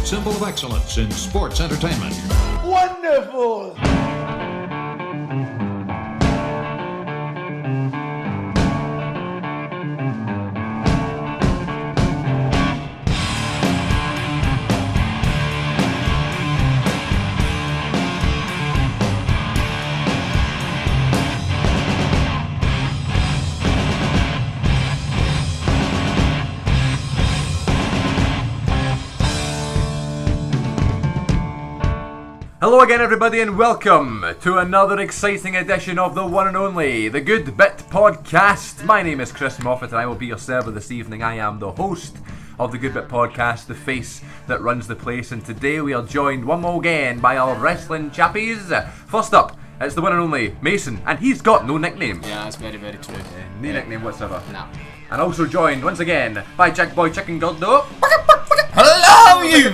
symbol of excellence in sports entertainment. Wonderful! Hello again everybody and welcome to another exciting edition of the one and only The Good Bit Podcast. My name is Chris Moffat and I will be your server this evening. I am the host of The Good Bit Podcast, the face that runs the place, and today we are joined one more again by our wrestling chappies. First up, it's the one and only Mason, and he's got no nickname. Yeah, that's very, very true. No nickname whatsoever. No. And also joined once again by Jack Boy Chicken Gordo. Hello, you!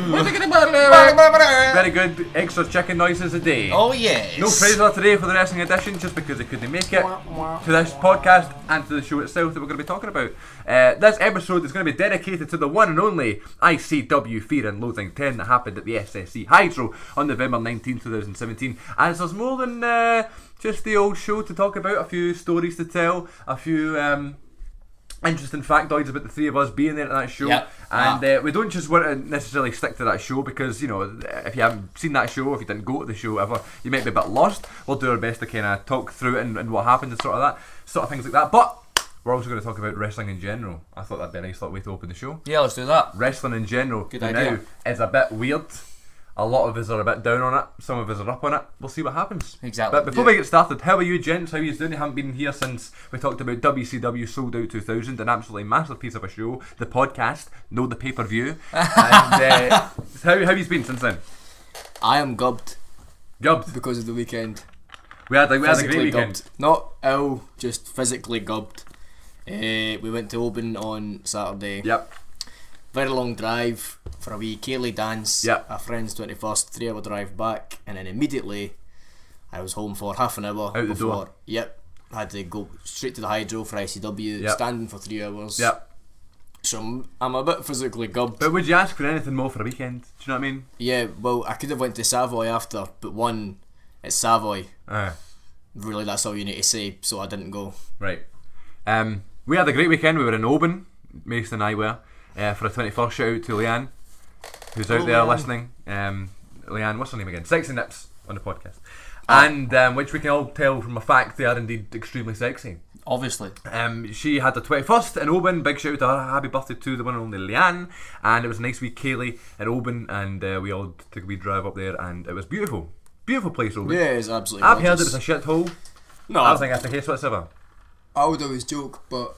Very good extra chicken noises a day. Oh, yes. No Fraser today for the wrestling edition, just because he couldn't make it to this podcast and to the show itself that we're going to be talking about. This episode is going to be dedicated to the one and only ICW Fear and Loathing 10 that happened at the SSC Hydro on November 19, 2017. And there's more than just the old show to talk about, a few stories to tell, a few interesting factoids about the three of us being there at that show. Yep. And we don't just want to necessarily stick to that show because, you know, if you haven't seen that show, if you didn't go to the show ever, you might be a bit lost. We'll do our best to kind of talk through it and what happened and sort of things like that. But we're also going to talk about wrestling in general. I thought that'd be a nice little way to open the show. Yeah, let's do that. Wrestling in general Good now idea. is a bit weird. A lot of us are a bit down on it. Some of us are up on it. We'll see what happens. Exactly. But before we get started, how are you, gents? How are you doing? You haven't been here since we talked about WCW Sold Out 2000, an absolutely massive piece of a show. The podcast, no the pay-per-view. And how have you been since then? I am gubbed Gubbed. because of the weekend. We had a great Physically weekend. gubbed. Not ill, just physically gubbed. We went to Oban on Saturday. Yep. Very long drive for a wee Kaylee dance. Yep. A friend's 21st, 3-hour drive back, and then immediately I was home for half an hour. Out the before. door. Yep. Had to go straight to the Hydro for ICW, Yep. standing for 3 hours. Yep. So I'm a bit physically gubbed. But would you ask for anything more for a weekend? Do you know what I mean? Yeah, well, I could have went to Savoy after, but one, it's Savoy. Really, that's all you need to say, so I didn't go. Right. We had a great weekend. We were in Oban, Mason and I were, for a 21st. Shout out to Leanne, who's out there Leanne. listening. Leanne, what's her name again? Sexy Nips on the podcast. And which we can all tell from a fact they are indeed extremely sexy. Obviously. She had the 21st in Oban. Big shout out to her. Happy birthday to the one and only Leanne. And it was a nice wee Kaylee in Oban, and we all took a wee drive up there, and it was beautiful. Beautiful place, Oban. Yeah, it's absolutely I've heard it gorgeous. was a shithole. No, I don't think that's the case whatsoever. I would always joke, but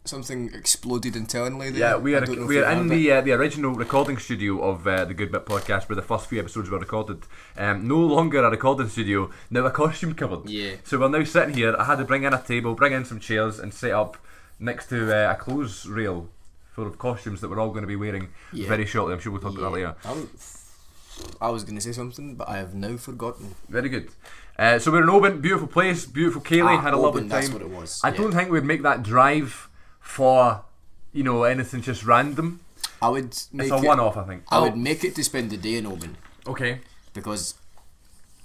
something exploded internally there. Yeah, we are I don't know if in you heard it. the original recording studio of the Good Bit Podcast, where the first few episodes were recorded. No longer a recording studio, now a costume cupboard. Yeah. So we're now sitting here. I had to bring in a table, bring in some chairs, and set up next to a clothes rail full of costumes that we're all going to be wearing Yeah. very shortly. I'm sure we'll talk about that later. I was going to say something, but I have now forgotten. Very good. So we're in Oban, beautiful place, beautiful Kaylee, had a lovely Oban, time. that's what it was. I yeah. don't think we'd make that drive for, you know, anything just random. I would make It's a one-off, I think. I would make it to spend the day in Oban, Okay. because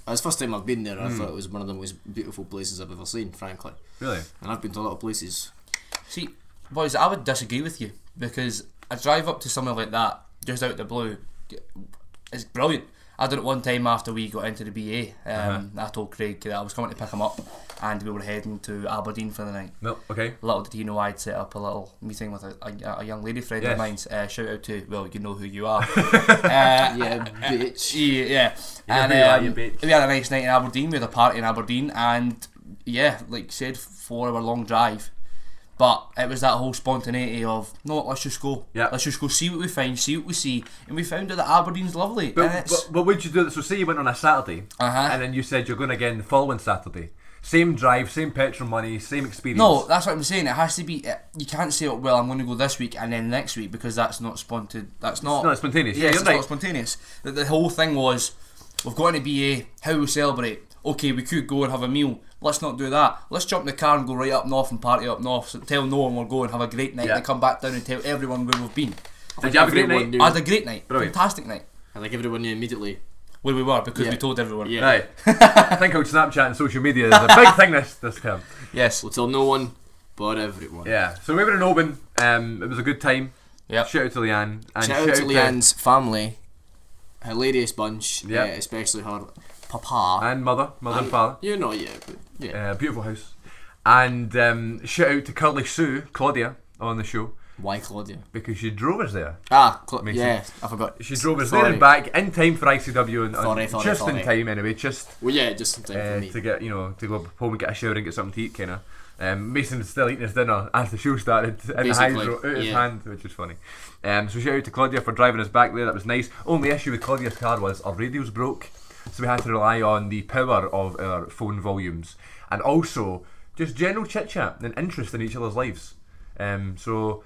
it's the first time I've been there. I thought it was one of the most beautiful places I've ever seen, frankly. Really? And I've been to a lot of places. See, boys, I would disagree with you, because a drive up to somewhere like that, just out of the blue, is brilliant. I did it one time after we got into the BA. I told Craig that I was coming to pick him up, and we were heading to Aberdeen for the night. No. Okay. Little did he know I'd set up a little meeting with a young lady friend Yes. of mine's. Shout out to, well, you know who you are. Yeah, bitch. Yeah. And who you are, you bitch. we had a nice night in Aberdeen. We had a party in Aberdeen, and yeah, like you said, 4 hour long drive. But it was that whole spontaneity of, no, let's just go. Yeah. Let's just go see what we find, see what we see. And we found out that Aberdeen's lovely. and But, it's, but would you do that? So say you went on a Saturday, and then you said you're going again the following Saturday. Same drive, same petrol money, same experience. no, that's what I'm saying. It has to be. You can't say, oh, well, I'm going to go this week and then next week, because that's not spontaneous. That's not. It's not spontaneous. Yes, You're it's right. not spontaneous. The whole thing was, we've got to BA. How we celebrate? Okay, we could go and have a meal. Let's not do that. Let's jump in the car and go right up north and party up north. So tell no one we're going, have a great night, Yeah. and come back down and tell everyone where we've been. Did you have a great everyone night? knew- I had a great night. Brilliant. Fantastic night. I think everyone knew immediately. Where we were because Yeah. we told everyone. Yeah. Right. I think out Snapchat and social media is a big thing this term. Yes. We'll tell no one, but everyone. Yeah. So we were in Oban. It was a good time. Yep. Shout out to Leanne. And Shout out to Leanne's family. Hilarious bunch. Yeah. Especially her papa. and mother and father. You're not yet, but yeah. Beautiful house. And shout out to Curly Sue, Claudia, on the show Why Claudia? because she drove us there. Makes sense. I forgot. She drove us Sorry. there and back in time for ICW and Sorry. in time anyway. Just Well, yeah, just in time for me. to get to go home and get a shower and get something to eat, kind of. Mason was still eating his dinner as the show started in the hydro out his hand, which was funny. So shout out to Claudia for driving us back there. That was nice. Only issue with Claudia's car was our radios broke, so we had to rely on the power of our phone volumes and also just general chit chat and interest in each other's lives. So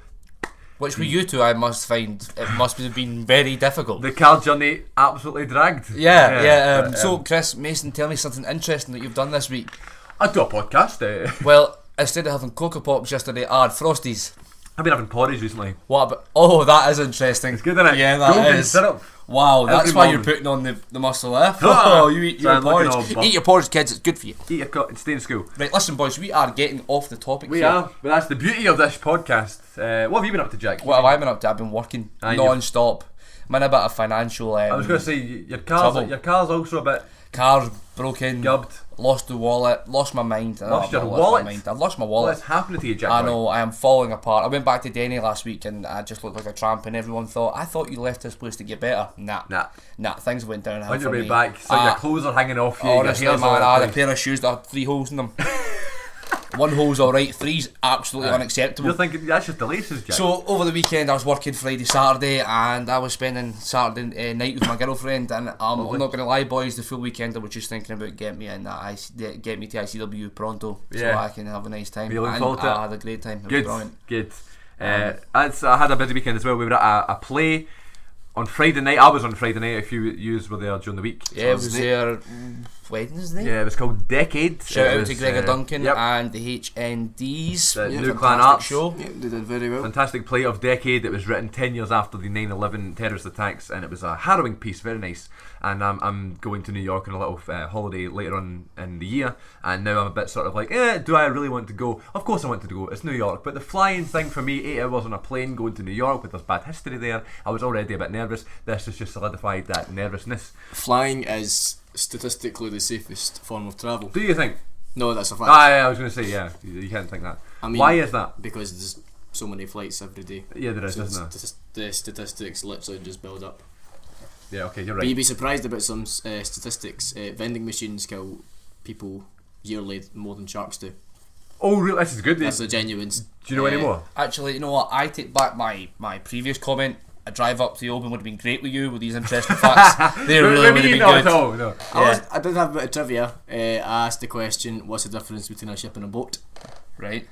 Which with you two, I must find it must have been very difficult. the car journey absolutely dragged. Yeah. But, So, Chris, Mason, tell me something interesting that you've done this week. I do a podcast. Well, instead of having Cocoa Pops yesterday, I had Frosties. I've been having porridge recently. What about? Oh, that is interesting. It's good, isn't it? Yeah, that Golden is. syrup. Wow, that's Every why morning. you're putting on the muscle, eh? Oh, you eat So your I'm looking all porridge. buff. Eat your porridge, kids. It's good for you. Eat your cut and stay in school. Right, listen, boys. We are getting off the topic. We here. are, but that's the beauty of this podcast. What have you been up to, Jack? What have I been up to? I've been working Aye, non-stop. I'm in a bit of financial. I was going to say your trouble. car's also a bit Cars broken. gubbed. Lost the wallet. Lost my mind. Lost your I've wallet? my mind. I've lost my wallet. What's happening to you, Jack? I boy? know, I am falling apart. I went back to Denny last week and I just looked like a tramp and everyone thought, I thought you left this place to get better. Nah, things went downhill On your for way me. back, so your clothes are hanging off you. Honestly, your man, hair's all I over had the a pair of shoes that had 3 holes in them. 1 hole's alright, 3's absolutely unacceptable. You're thinking, that's just the laces, Jack. So over the weekend I was working Friday, Saturday, and I was spending Saturday night with my girlfriend. And I'm not going to lie, boys, the full weekend I was just thinking about get me to ICW pronto, so Yeah. I can have a nice time. You looking And forward to it? I had a great time. It was brilliant. Good. I had a busy weekend as well. We were at a play on Friday night. I was on Friday night. A few yous were there during the week. Yeah, it was there Wednesday. Yeah, it was called Decade. Shout It out was, to Gregor Duncan yep. and the HNDs. The Yeah, New fantastic Clan Arts. show. Yeah, they did very well. Fantastic play of Decade. It was written 10 years after the 9/11 terrorist attacks, and it was a harrowing piece, very nice. And I'm going to New York on a little holiday later on in the year, and now I'm a bit sort of like, do I really want to go? Of course I want to go, it's New York, but the flying thing for me, 8 hours on a plane going to New York with this bad history there, I was already a bit nervous. This has just solidified that nervousness. Flying is statistically the safest form of travel. Do you think? No, that's a fact. I was going to say, yeah, you can't think that. I mean, why is that? Because there's so many flights every day. Yeah, there is, So isn't there? the statistics literally just build up. Yeah, okay, you're But you'd right. be surprised about some statistics. Vending machines kill people yearly more than sharks do. Oh, really? This is good. That's the genuine. Do you know any more? Actually, you know what? I take back my previous comment. A drive up to the Open would have been great with you with these interesting facts. They really would have been no, good. no. I did have a bit of trivia. I asked the question, what's the difference between a ship and a boat? Right?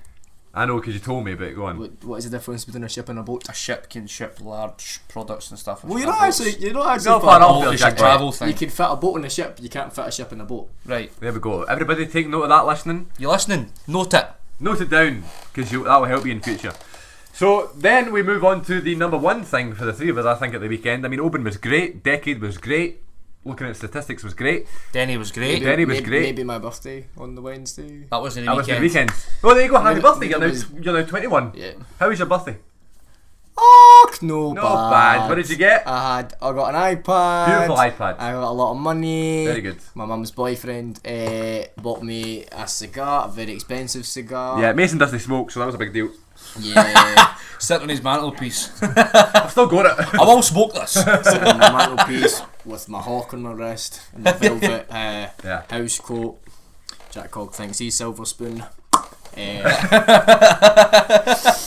I know because you told me, but go on. What is the difference between a ship and a boat? A ship can ship large products and stuff. Well, you're not you're not actually Not far far off. off. it's Jack, a travel thing. You can fit a boat in a ship, you can't fit a ship in a boat. Right? There we go. Everybody take note of that listening. You listening? Note it. Note it down because that will help you in future. So then we move on to the number one thing for the three of us, I think, at the weekend. I mean, Open was great, Decade was great, looking at statistics was great. Denny was great. Denny was great. Maybe my birthday on the Wednesday. That was in the That was weekend. the weekend. Oh, there you go, happy Maybe- birthday. maybe You're now 21. Yeah. How was your birthday? Oh, no Not bad. What did you get? I got an iPad. Beautiful iPad. I got a lot of money. Very good. My mum's boyfriend bought me a cigar, a very expensive cigar. Yeah, Mason doesn't smoke, so that was a big deal. Yeah. Sitting on his mantelpiece. I've still got it. I won't smoke this. Sitting on my mantelpiece with my hawk on my wrist and my velvet Yeah. house coat. Jack Hogg thinks he's Silver Spoon. You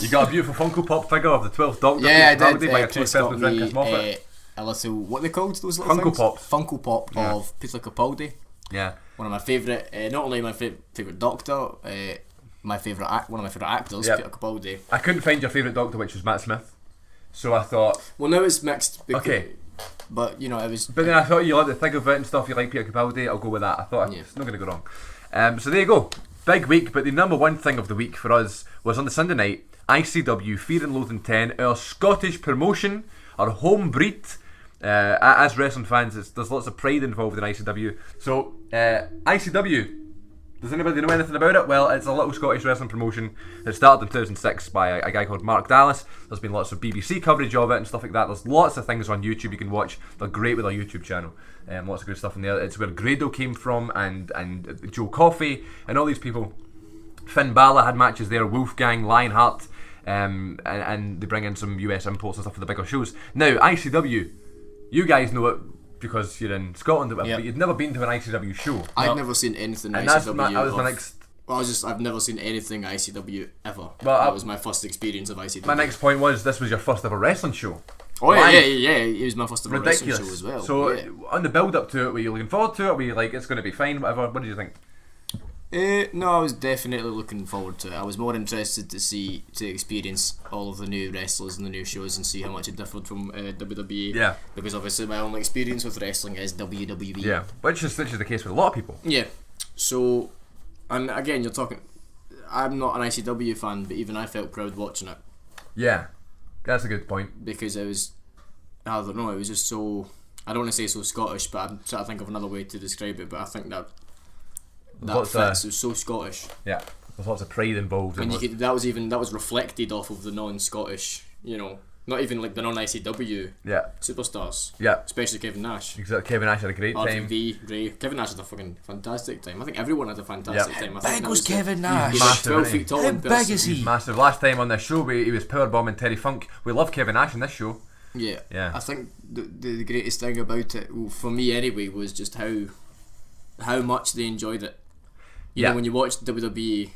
got a beautiful Funko Pop figure of the 12th Doctor. Yeah, I That did. would be my Chris close got personal friend, me Chris Moffat. a little, what are they called, those little Funko things? Pops. Funko Pop Yeah. of Peter Capaldi. Yeah. One of my favourite, not only my favourite Doctor, one of my favourite actors, Yep. Peter Capaldi. I couldn't find your favourite Doctor, which was Matt Smith. So I thought, Well, now it's mixed. Okay. But, you know, it was... but then I thought you like the thing of it and stuff, you like Peter Capaldi, I'll go with that. I thought Yeah. it's not going to go wrong. So there you go. Big week, but the number one thing of the week for us was on the Sunday night. ICW Fear and Loathing 10, our Scottish promotion, our home breed. As wrestling fans, there's lots of pride involved in ICW. So, ICW, does anybody know anything about it? Well, it's a little Scottish wrestling promotion. It started in 2006 by a guy called Mark Dallas. There's been lots of BBC coverage of it and stuff like that. There's lots of things on YouTube you can watch. They're great with our YouTube channel. Lots of good stuff in there. It's where Grado came from and Joe Coffey and all these people. Finn Balor had matches there, Wolfgang, Lionheart, and they bring in some US imports and stuff for the bigger shows. Now, ICW, you guys know it because you're in Scotland, but you'd never been to an ICW show. I've never seen anything and ICW. That was my next... Well, I've never seen anything ICW ever. Well, that was my first experience of ICW. My next point was this was your first ever wrestling show. Oh yeah, it was my first ever Ridiculous. wrestling show as well. So yeah. on the build up to it, were you looking forward to it? Were you like, it's going to be fine, whatever? What did you think? No, I was definitely looking forward to it. I was more interested to experience all of the new wrestlers and the new shows and see how much it differed from WWE. Yeah. Because obviously my only experience with wrestling is WWE. Yeah, which is the case with a lot of people. Yeah. So, and again, you're talking. I'm not an ICW fan, but even I felt proud watching it. Yeah, that's a good point. Because it was, I don't know, it was just so. I don't want to say so Scottish, but I'm trying to think of another way to describe it. But I think that fits. It was so Scottish. Yeah, there's lots of pride involved. And that was reflected off of the non-Scottish, not even like the non-ICW superstars. Yeah, especially Kevin Nash. Exactly. Kevin Nash had a great time. Ray. Kevin Nash had a fucking fantastic time. I think everyone had a fantastic time. How big was Kevin Nash? He was 12 feet tall. How big is he? He's massive. Last time on this show, he was powerbombing Terry Funk. We love Kevin Nash in this show. Yeah. I think the greatest thing about it, well, for me anyway, was just how much they enjoyed it. You know, when you watch WWE,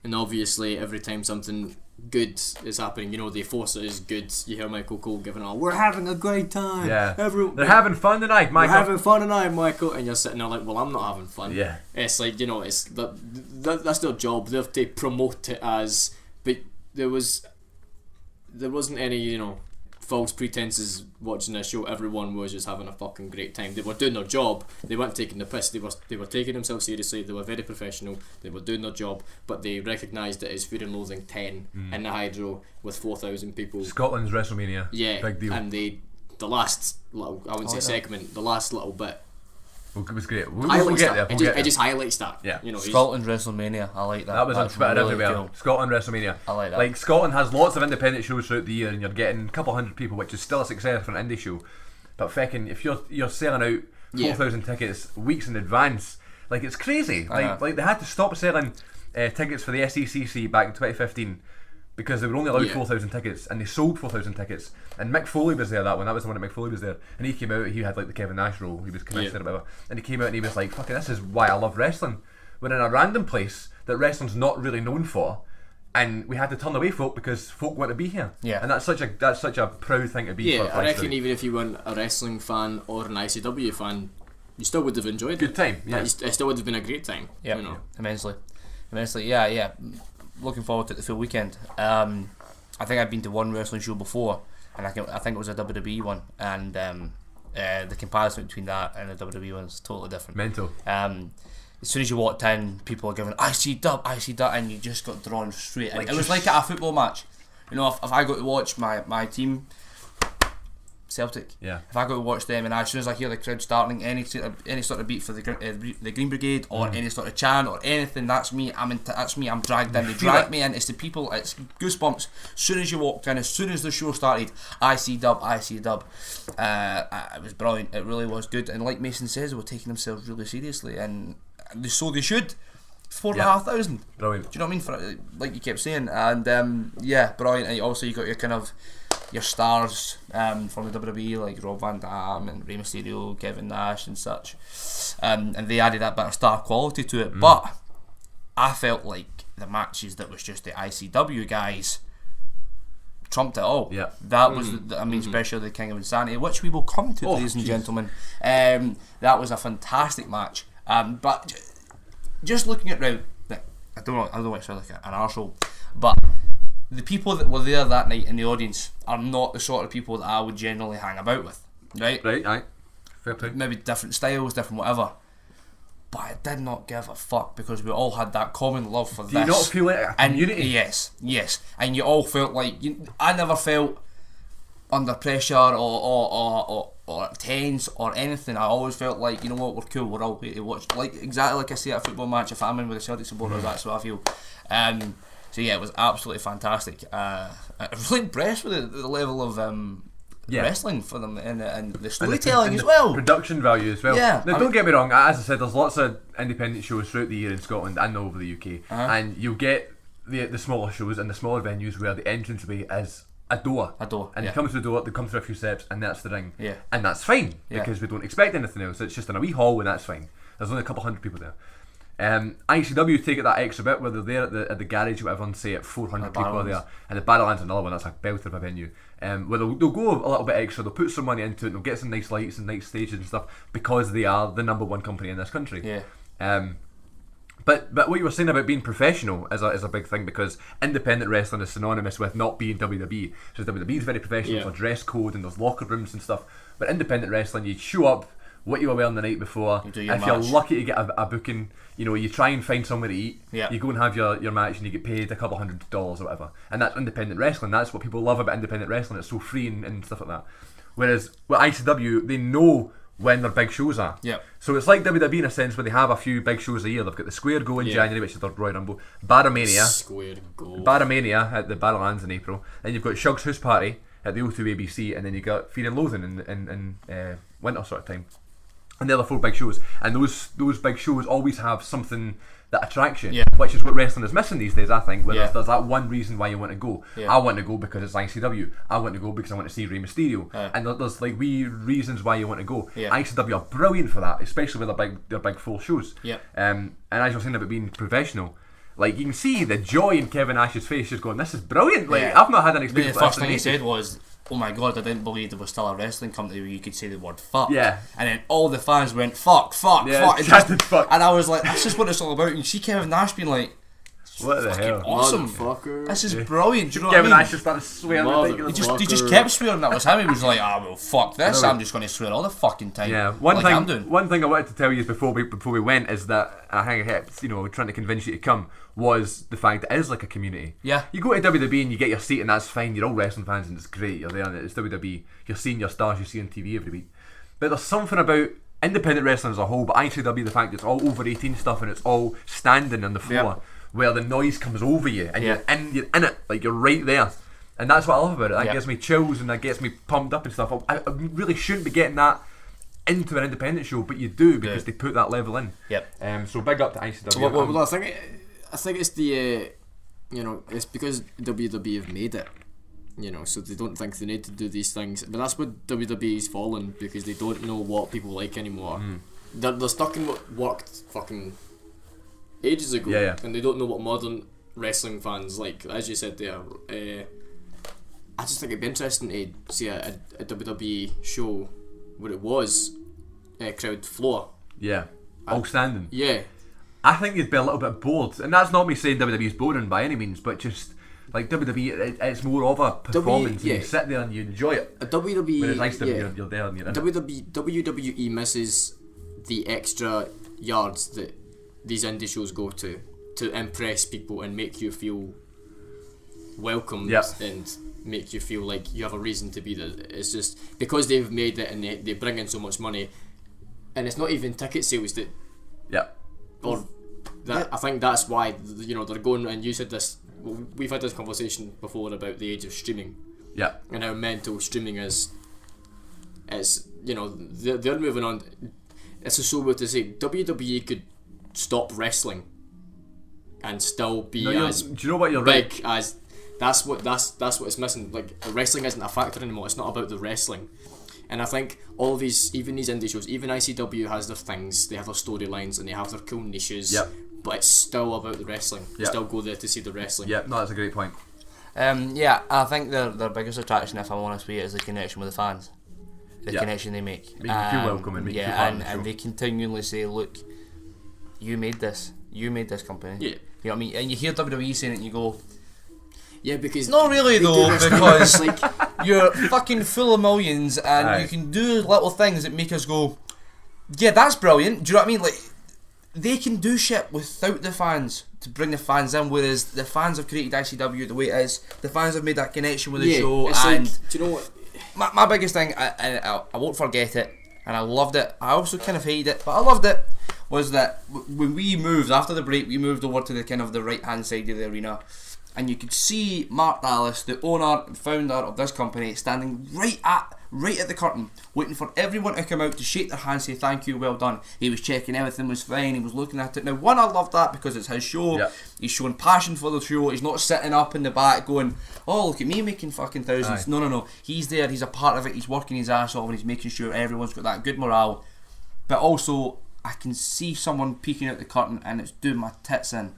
and obviously every time something good is happening, the force is good. You hear Michael Cole giving all, "We're having a great time." Yeah, they're having fun tonight, Michael. We're having fun tonight, Michael. And you're sitting there like, "Well, I'm not having fun." Yeah, it's like it's that's their job. They have to promote it as, but there wasn't any false pretenses watching this show. Everyone was just having a fucking great time. They were doing their job. They weren't taking the piss. They were taking themselves seriously. They were very professional. They were doing their job, but they recognised it as Fear and Loathing 10 in the Hydro with 4,000 people. Scotland's WrestleMania. Yeah, big deal. And the last little, I wouldn't say segment, the last little bit. It was great. We'll get there. It just highlights that. Yeah. Scotland WrestleMania. I like that. That was on Twitter really everywhere. cool. Scotland WrestleMania. I like that. Like, Scotland has lots of independent shows throughout the year, and you're getting a couple hundred people, which is still a success for an indie show. But feckin', if you're selling out 4,000 tickets weeks in advance, like, it's crazy. Like they had to stop selling tickets for the SECC back in 2015. Because they were only allowed 4,000 tickets, and they sold 4,000 tickets. And Mick Foley was there that one. That was the one that Mick Foley was there. And he came out. He had like the Kevin Nash role. He was commissioner or whatever. And he came out and he was like, "Fucking, this is why I love wrestling." We're in a random place that wrestling's not really known for, and we had to turn away folk because folk want to be here. Yeah. And that's such a proud thing to be. Yeah, for I reckon even if you weren't a wrestling fan or an ICW fan, you still would have enjoyed it. Good time. Yeah. It still would have been a great time. Yeah. Immensely. Yeah. Looking forward to the full weekend. I think I'd been to one wrestling show before, and I think it was a WWE one, and the comparison between that and the WWE one is totally different. Mental. As soon as you walked in, people were giving IC dub, and you just got drawn straight in. It was like at a football match. If I got to watch my team, Celtic. Yeah. If I go to watch them, and as soon as I hear the crowd starting any sort of beat for the Green Brigade or any sort of chant or anything, that's me. I'm dragged in. They drag me in. It's the people. It's goosebumps. As soon as you walked in, as soon as the show started, IC dub. It was brilliant. It really was good. And like Mason says, they were taking themselves really seriously, and so they should. 4,500. Brilliant. Do you know what I mean? For like you kept saying, and brilliant. And also you got your kind of your stars from the WWE like Rob Van Dam and Rey Mysterio, Kevin Nash and such, and they added that bit of star quality to it. But I felt like the matches that was just the ICW guys trumped it all. Yeah, that was especially the King of Insanity, which we will come to, ladies and gentlemen. That was a fantastic match. But just looking at I don't know why I sound like an arsehole, but the people that were there that night in the audience are not the sort of people that I would generally hang about with, right? Right, aye. Fair play. Maybe different styles, different whatever. but I did not give a fuck because we all had that common love for this. Do you not feel like a community? Yes, and you all felt like I never felt under pressure or tense or anything. I always felt like, you know what, we're cool, we're all here to watch, like exactly like I say at a football match. If I'm in with the Celtic supporters, that's what I feel. So yeah, it was absolutely fantastic. I'm really impressed with the level of wrestling for them and the storytelling as well. Production value as well. Yeah. Now, don't get me wrong, as I said, there's lots of independent shows throughout the year in Scotland and over the UK, and you'll get the smaller shows and the smaller venues where the entranceway is a door. And you come through the door, they come through a few steps, and that's the ring. Yeah. And that's fine, because we don't expect anything else. It's just in a wee hall, and that's fine. There's only a couple hundred people there. ICW take it that extra bit where they're there at the garage or whatever, and say at 400 people are there, and the Barrowlands another one, that's a belter of a venue, where they'll go a little bit extra, they'll put some money into it, they'll get some nice lights and nice stages and stuff, because they are the number one company in this country. But what you were saying about being professional is a big thing, because independent wrestling is synonymous with not being WWE. So WWE is very professional for dress code and there's locker rooms and stuff, but independent wrestling, you show up what you were wearing the night before. If you're lucky to get a booking, you try and find somewhere to eat. You go and have your match and you get paid a couple $100 or whatever. And that's independent wrestling. That's what people love about independent wrestling. It's so free and stuff like that. Whereas with ICW, they know when their big shows are. So it's like WWE in a sense, where they have a few big shows a year. They've got the Square Go in January, which is their Royal Rumble. Barrowmania at the Barrowlands in April. Then you've got Shug's House Party at the O2 ABC, and then you've got Fear and Loathing in winter sort of time. And the other 4 big shows, and those big shows always have something that attracts you, which is what wrestling is missing these days, I think. Where there's that one reason why you want to go. I want to go because it's ICW. I want to go because I want to see Rey Mysterio. And there's like wee reasons why you want to go. ICW are brilliant for that, especially with their big full shows. And as you're saying about being professional, like you can see the joy in Kevin Nash's face, just going, "This is brilliant!" Like I've not had an experience. The first thing he said was, "Oh my god, I didn't believe there was still a wrestling company where you could say the word fuck." And then all the fans went fuck. And, fuck. And I was like, that's just what it's all about. And you see Kevin Nash being like, what the hell? Awesome. This is brilliant. Do you know Kevin what I mean? Nash just started swearing ridiculous. He just kept swearing. That was him. He was like, well, fuck this. I'm just going to swear all the fucking time. One thing I wanted to tell you before we went is that I think I kept trying to convince you to come, was the fact that it is like a community. You go to WWE and you get your seat and that's fine. You're all wrestling fans and it's great. You're there and it's WWE. You're seeing your stars you see on TV every week. But there's something about independent wrestling as a whole, but ICW, the fact that it's all over 18 stuff and it's all standing on the floor, where the noise comes over you and you're in it, like you're right there. And that's what I love about it. That gives me chills and that gets me pumped up and stuff. I really shouldn't be getting that into an independent show, but you do, because they put that level in. So big up to ICW. Well, I think it's the it's because WWE have made it, so they don't think they need to do these things. But that's what WWE's fallen, because they don't know what people like anymore. They're stuck in what worked fucking ages ago, and they don't know what modern wrestling fans like. As you said there, I just think it'd be interesting to see a WWE show where it was crowd floor. All standing. I think you'd be a little bit bored, and that's not me saying WWE's boring by any means, but just like WWE, it's more of a performance. You sit there and you enjoy it. A WWE, whereas ICW, you're there and you're in it. WWE misses the extra yards that these indie shows go to impress people and make you feel welcomed and make you feel like you have a reason to be there. It's just because they've made it and they bring in so much money, and it's not even ticket sales that I think that's why they're going. And you said this, we've had this conversation before about the age of streaming, and how mental streaming is. They're moving on. It's so weird to say WWE could stop wrestling and still be do you know what, you're big right. as that's what it's missing. Like, wrestling isn't a factor anymore. It's not about the wrestling. And I think all of these, even these indie shows, even ICW has their things, they have their storylines and they have their cool niches, but it's still about the wrestling. You still go there to see the wrestling. That's a great point. I think their biggest attraction, if I'm honest with you, is the connection with the fans. The connection they make. Make you feel welcome and make you feel part of the show. And they continually say, look, you made this company. You know what I mean? And you hear WWE saying it and you go, because not really though, because you're fucking full of millions and you can do little things that make us go, that's brilliant. Do you know what I mean? Like, they can do shit without the fans to bring the fans in, whereas the fans have created ICW the way it is. The fans have made that connection with the show, and do you know what? My biggest thing, I won't forget it, and I loved it. I also kind of hated it, but I loved it. Was that when we moved after the break, we moved over to the kind of the right hand side of the arena, and you could see Mark Dallas, the owner and founder of this company, standing right at the curtain, waiting for everyone to come out to shake their hands, say thank you, well done. He was checking everything was fine, he was looking at it. Now, one, I love that because it's his show. Yep. He's showing passion for the show. He's not sitting up in the back going, oh, look at me making fucking thousands. Aye. No. He's there, he's a part of it, he's working his ass off, and he's making sure everyone's got that good morale. But also, I can see someone peeking out the curtain and it's doing my tits in.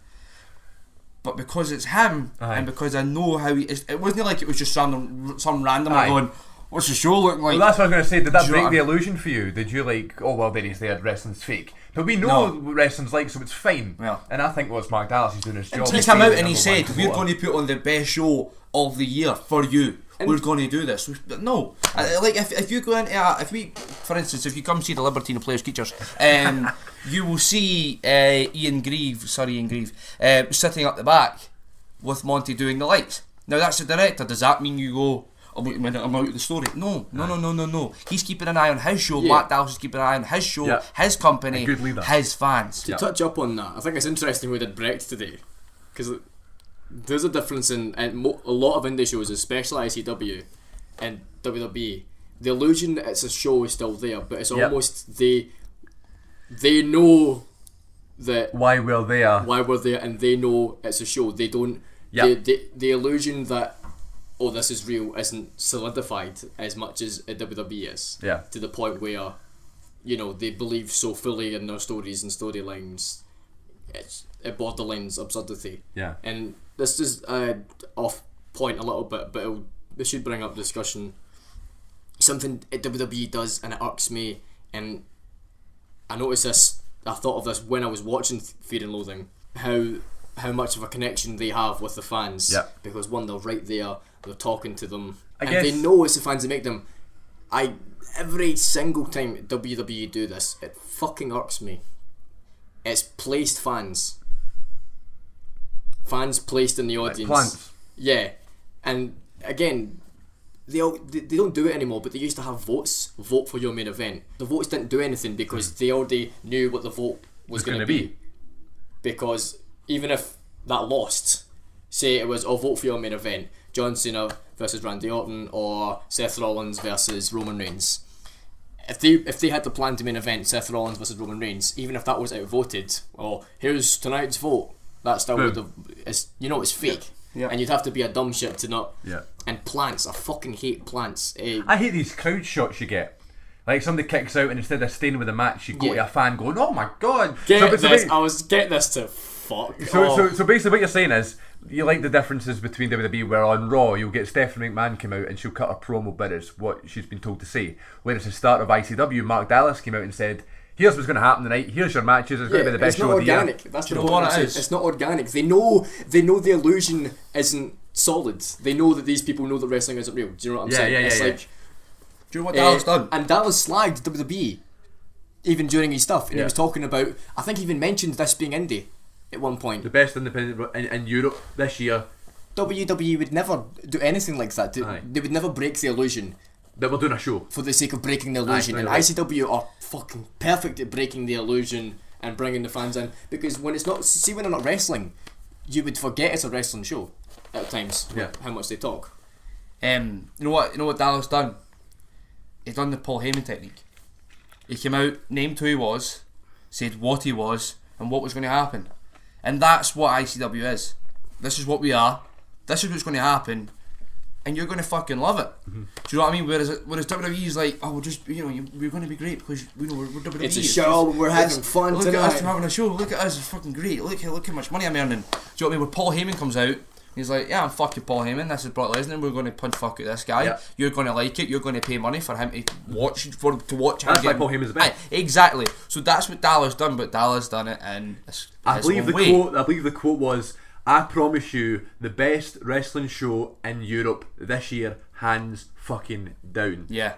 But because it's him, and because I know how he is, it wasn't like it was just some random going, what's the show looking like? Well, that's what I was going to say. Did that break the illusion for you? Did you like, oh well, there he's there, wrestling's fake? But we know what wrestling's like, so it's fine. Yeah. And I think what's Mark Dallas, he's doing his job. He came out and he said, we're going to put on the best show of the year for you. We're going to do this. But no, like if you go into for instance, if you come see the Libertine Players Creatures, you will see Ian Grieve, sitting up the back with Monty doing the lights. Now that's the director. Does that mean you go, oh wait a minute, I'm out of the story? No. He's keeping an eye on his show. Matt Dallas is keeping an eye on his show, his company, his fans. To touch up on that, I think it's interesting we did Brecht today, because there's a difference in a lot of indie shows, especially ICW and WWE. The illusion that it's a show is still there, but it's almost they know that why we're there, and they know it's a show. They don't. The illusion that this is real isn't solidified as much as a WWE is. Yeah. To the point where, they believe so fully in their stories and storylines. It's a borderlines absurdity. Yeah. And this is off point a little bit, but we should bring up discussion. Something WWE does, and it irks me, and I noticed this, I thought of this when I was watching Fear and Loathing, how much of a connection they have with the fans. Yeah. Because one, they're right there, they're talking to them, and they know it's the fans that make them. Every single time WWE do this, it fucking irks me. It's placed fans. Fans placed in the audience. Like plants. Yeah. And again, they don't do it anymore, but they used to have votes. Vote for your main event. The votes didn't do anything because they already knew what the vote was going to be. Because even if that lost, say it was, vote for your main event, John Cena versus Randy Orton or Seth Rollins versus Roman Reigns. If they had the plan to main event Seth Rollins versus Roman Reigns, even if that was outvoted, here's tonight's vote, that still would have, it's fake. Yeah. And you'd have to be a dumb shit to not. Yeah. And plants, I fucking hate plants. I hate these crowd shots you get. Like somebody kicks out and instead of staying with the match, you go to a fan going, "Oh my god!" Get this to fuck. So basically, what you're saying is you like the differences between WWE, where on Raw you'll get Stephanie McMahon come out and she'll cut a promo, but it's what she's been told to say. Whereas at the start of ICW, Mark Dallas came out and said, here's what's going to happen tonight, here's your matches, it's going to be the best show of the year. That's the point. It's not organic. They know the illusion isn't solid. They know that these people know that wrestling isn't real. Do you know what I'm saying? It's like, do you know what Dallas done? And Dallas slagged WWE even during his stuff, and he was talking about, I think he even mentioned this being indie at one point. The best independent in Europe this year. WWE would never do anything like that. They would never break the illusion that we're doing a show for the sake of breaking the illusion. And ICW are fucking perfect at breaking the illusion and bringing the fans in, because when it's not, see, when they're not wrestling, you would forget it's a wrestling show at times. How much they talk. You know what Dallas done? He done the Paul Heyman technique. He came out, named who he was, said what he was and what was going to happen, and that's what ICW is. This is what we are. This is what's going to happen, and you're going to fucking love it. Mm-hmm. Do you know what I mean? Whereas WWE is like, we're just, we're going to be great because we're WWE. It's a show and we're having fun look tonight. Look at us having a show. Look at us, it's fucking great. Look how much money I'm earning. Do you know what I mean? Where Paul Heyman comes out, he's like, yeah, I'm fucking Paul Heyman. This is Brock Lesnar. We're going to punch fuck at this guy. Yeah. You're going to like it. You're going to pay money for him to watch him. That's why Paul Heyman's the best. Exactly. So that's what Dallas done, but Dallas done it in I believe the quote was, "I promise you, the best wrestling show in Europe this year, hands fucking down." Yeah.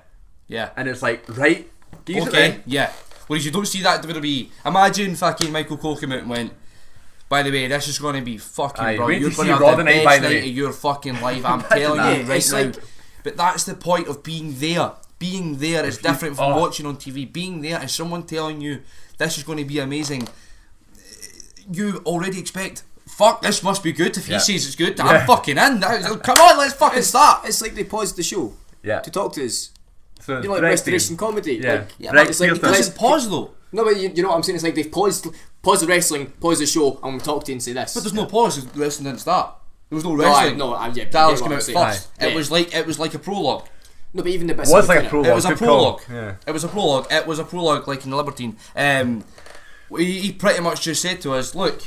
And it's like, right? Okay. Yeah. Whereas you don't see that WWE. Imagine fucking Michael Cole came out and went, by the way, this is going to be fucking Aye, brilliant. wait You're to going see to Raw have the tonight, best by the night way. of your fucking life. I'm telling you right it's now. like- But that's the point of being there. Being there is different from watching on TV. Being there is someone telling you this is going to be amazing. You already expect, fuck, this must be good. If he says it's good, I'm fucking in. Come on, let's fucking start. It's like they paused the show Yeah. to talk to us. So You know, like restoration comedy. Yeah. Like, Right, but it's like, Pearson. It doesn't pause though. no, but you know what I'm saying? It's like they've paused the wrestling, pause the show, and we'll talk to you and say this. But there's no pause. The wrestling didn't start. There was no No, wrestling. yeah, Dallas you came get what out I'm first. saying. It was like a prologue. No, but even the bits. It was of like a the- prologue. It was a Good prologue. call. Yeah. It was a prologue. It was a prologue, like in the Libertine. He pretty much just said to us, "Look,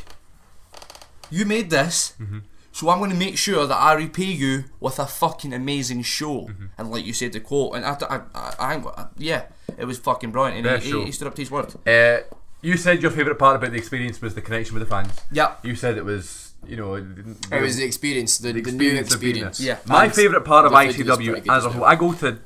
you made this, so I'm going to make sure that I repay you with a fucking amazing show." And like you said, the quote, and yeah, it was fucking brilliant. And Best show. he stood up to his word. You said your favourite part about the experience was the connection with the fans. Yeah. You said it was, It was the experience, the new of being experience. there. Yeah. My And favourite part of the food was ICW pretty good as a as whole, well. I go to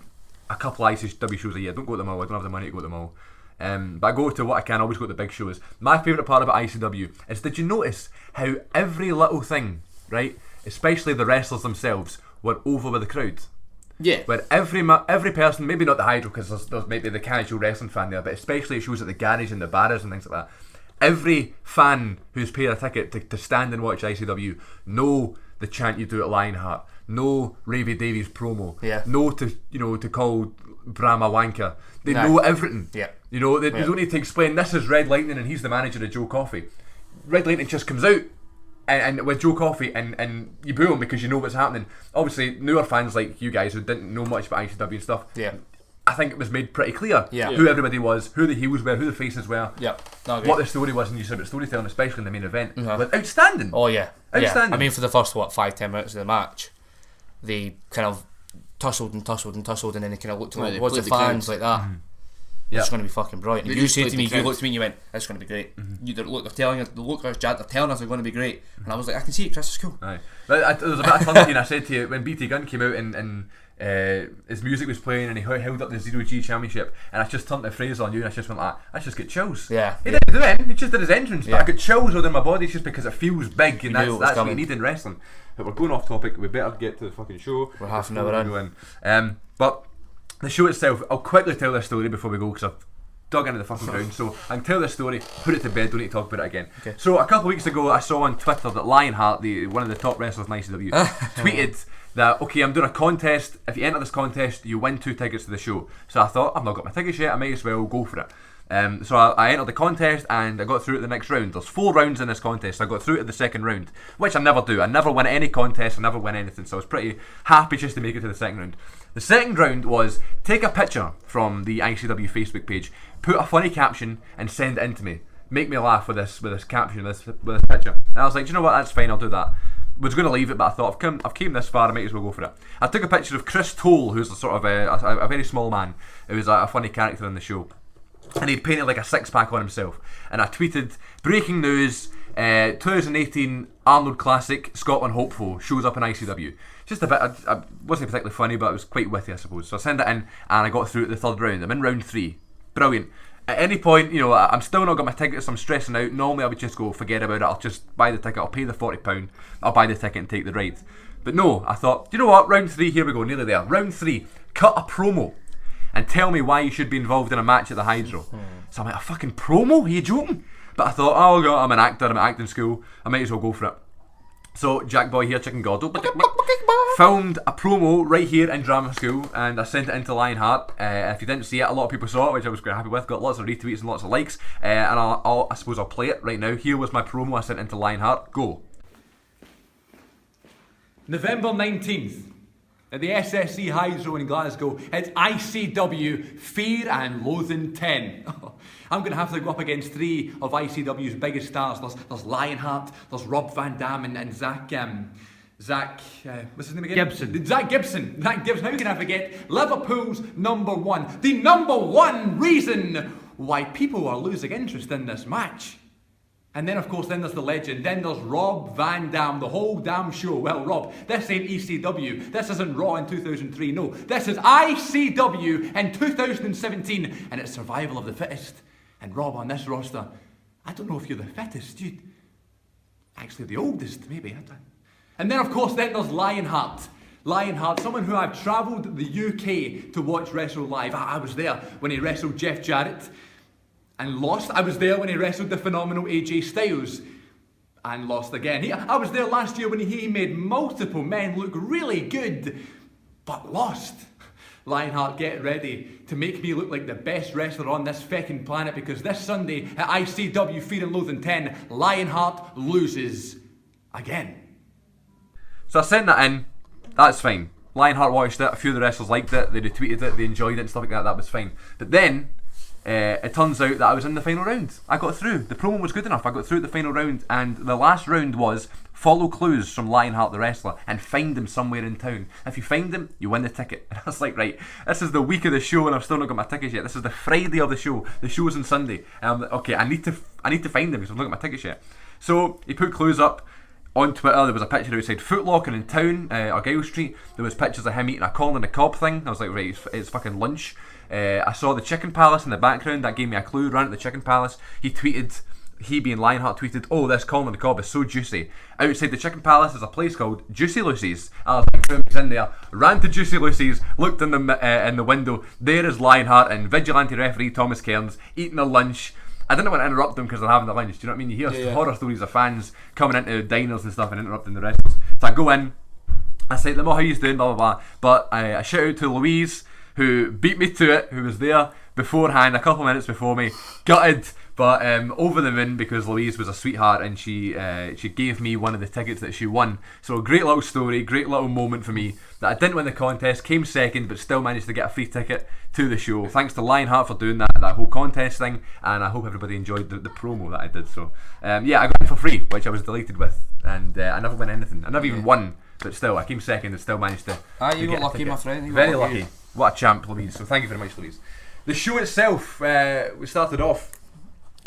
a couple of ICW shows a year. I don't go to them all. I don't have the money to go to them all. But I go to what I can. I always go to the big shows. My favourite part about ICW is, did you notice how every little thing, right, especially the wrestlers themselves, were over with the crowd? Yeah. Where every person, maybe not the Hydro, because there's maybe the casual wrestling fan there, but especially it shows at the garage and the bars and things like that. Every fan who's paid a ticket to stand and watch ICW know the chant you do at Lionheart, know Ravy Davies promo, know to call Brahma wanker. They know everything. Yeah. They don't need to explain this is Red Lightning and he's the manager of Joe Coffey. Red Lightning just comes out and with Joe Coffey and you boo him because you know what's happening. Obviously, newer fans like you guys who didn't know much about ICW and stuff. Yeah. I think it was made pretty clear Yeah. who everybody was, who the heels were, who the faces were, Yeah. No, what the story was, and you said about storytelling, especially in the main event, Uh-huh. was outstanding. Oh yeah. Outstanding. I mean, for the first 5-10 minutes of the match, they kind of tussled, and then they kind of looked Right, they towards the played the fans like that. Yeah. It's going to be fucking brilliant. They And you just said played to me, the you crowd. looked at me and you went, "It's going to be great." They're telling us, they're telling us they're going to be great, and I was like, "I can see it, Chris. It's cool." Aye. But there was a bit of tongue, and I said to you when BT Gunn came out and his music was playing and he held up the 0G championship, and I just turned the phrase on you and I just went like, I just get chills. Yeah. He didn't do anything, he just did his entrance, but Yeah. I got chills all down my body just because it feels big, and You knew it was that's what you coming. need in wrestling. But we're going off topic, we better get to the fucking show. We're half an hour before we go in. But the show itself, I'll quickly tell this story before we go because I've dug into the fucking ground, so I can tell this story, put it to bed, don't need to talk about it again. Okay. So a couple of weeks ago I saw on Twitter that Lionheart, one of the top wrestlers in ICW, tweeted that, okay, I'm doing a contest, if you enter this contest you win 2 tickets to the show. So I thought, I've not got my tickets yet, I might as well go for it. So I entered the contest and I got through to the next round. There's 4 rounds in this contest. I got through to the second round, which I never do. I never win any contest, I never win anything, so I was pretty happy just to make it to the second round. The second round was take a picture from the ICW Facebook page, put a funny caption and send it in to me. Make me laugh with this caption, with this picture. And I was like, do you know what, that's fine, I'll do that. Was going to leave it, but I thought I've came this far, I might as well go for it. I took a picture of Chris Toll, who's a sort of a very small man, who was a funny character in the show, and he'd painted like a 6-pack on himself. And I tweeted, breaking news, 2018 Arnold Classic, Scotland hopeful, shows up in ICW. Just a bit, I wasn't particularly funny, but it was quite witty, I suppose. So I sent it in, and I got through to the third round. I'm in round 3. Brilliant. At any point, I'm still not got my tickets, I'm stressing out. Normally I would just go, forget about it, I'll just buy the ticket, I'll pay the £40, I'll buy the ticket and take the ride. But no, I thought, you know what, round 3, here we go, nearly there. Round 3, cut a promo and tell me why you should be involved in a match at the Hydro. So I'm like, a fucking promo? Are you joking? But I thought, oh God, I'm an actor, I'm at acting school, I might as well go for it. So Jack Boy here, Chicken Gordo, filmed a promo right here in drama school, and I sent it into Lionheart. If you didn't see it, a lot of people saw it, which I was quite happy with. Got lots of retweets and lots of likes, and I suppose I'll play it right now. Here was my promo I sent into Lionheart. Go. November 19th at the SSC Hydro in Glasgow, it's ICW Fear and Loathing 10. I'm going to have to go up against 3 of ICW's biggest stars. There's Lionheart, there's Rob Van Dam and Zach, what's his name again? Gibson. Zach Gibson. How can I forget Liverpool's #1? The #1 reason why people are losing interest in this match. And then, of course, there's the legend. Then there's Rob Van Dam, the whole damn show. Well, Rob, this ain't ECW. This isn't Raw in 2003. No, this is ICW in 2017, and it's survival of the fittest. And Rob, on this roster, I don't know if you're the fittest, you're actually the oldest, maybe. And then, of course, then there's Lionheart. Lionheart, someone who I've travelled the UK to watch wrestle live. I was there when he wrestled Jeff Jarrett and lost. I was there when he wrestled the phenomenal AJ Styles and lost again. I was there last year when he made multiple men look really good, but lost. Lionheart, get ready to make me look like the best wrestler on this feckin' planet, because this Sunday at ICW Fear and Loathing 10, Lionheart loses again. So I sent that in. That's fine. Lionheart watched it. A few of the wrestlers liked it. They retweeted it. They enjoyed it and stuff like that. That was fine. But then it turns out that I was in the final round. I got through. The promo was good enough. I got through the final round, and the last round was follow clues from Lionheart the wrestler and find him somewhere in town. If you find him, you win the ticket. And I was like, right, this is the week of the show and I've still not got my tickets yet. This is the Friday of the show. The show's on Sunday. And I'm like, okay, I need to find him because I've not got my tickets yet. So he put clues up. On Twitter, there was a picture outside Foot Locker in town, Argyle Street. There was pictures of him eating a corn on the cob thing. I was like, right, it's fucking lunch. I saw the Chicken Palace in the background. That gave me a clue. Ran at the Chicken Palace. He being Lionheart tweeted, oh, this corn on the cob is so juicy. Outside the Chicken Palace is a place called Juicy Lucy's. I was like, boom, he's in there. Ran to Juicy Lucy's, looked in the window. There is Lionheart and vigilante referee Thomas Cairns eating a lunch. I didn't want to interrupt them because they're having their lunch. Do you know what I mean? You hear horror stories of fans coming into diners and stuff and interrupting the wrestlers. So I go in, I say to them, oh, how you doing, blah, blah, blah. But I shout out to Louise, who beat me to it, who was there beforehand, a couple of minutes before me. Gutted, but over the moon, because Louise was a sweetheart and she gave me one of the tickets that she won. So a great little story, great little moment for me, that I didn't win the contest, came second, but still managed to get a free ticket to the show. Thanks to Lionheart for doing that whole contest thing, and I hope everybody enjoyed the promo that I did. So yeah, I got in for free, which I was delighted with, and I never won anything. I never even won, but still, I came second and still managed to you got lucky, my friend. Very lucky. What a champ, Louise. So thank you very much, Louise. The show itself, we started off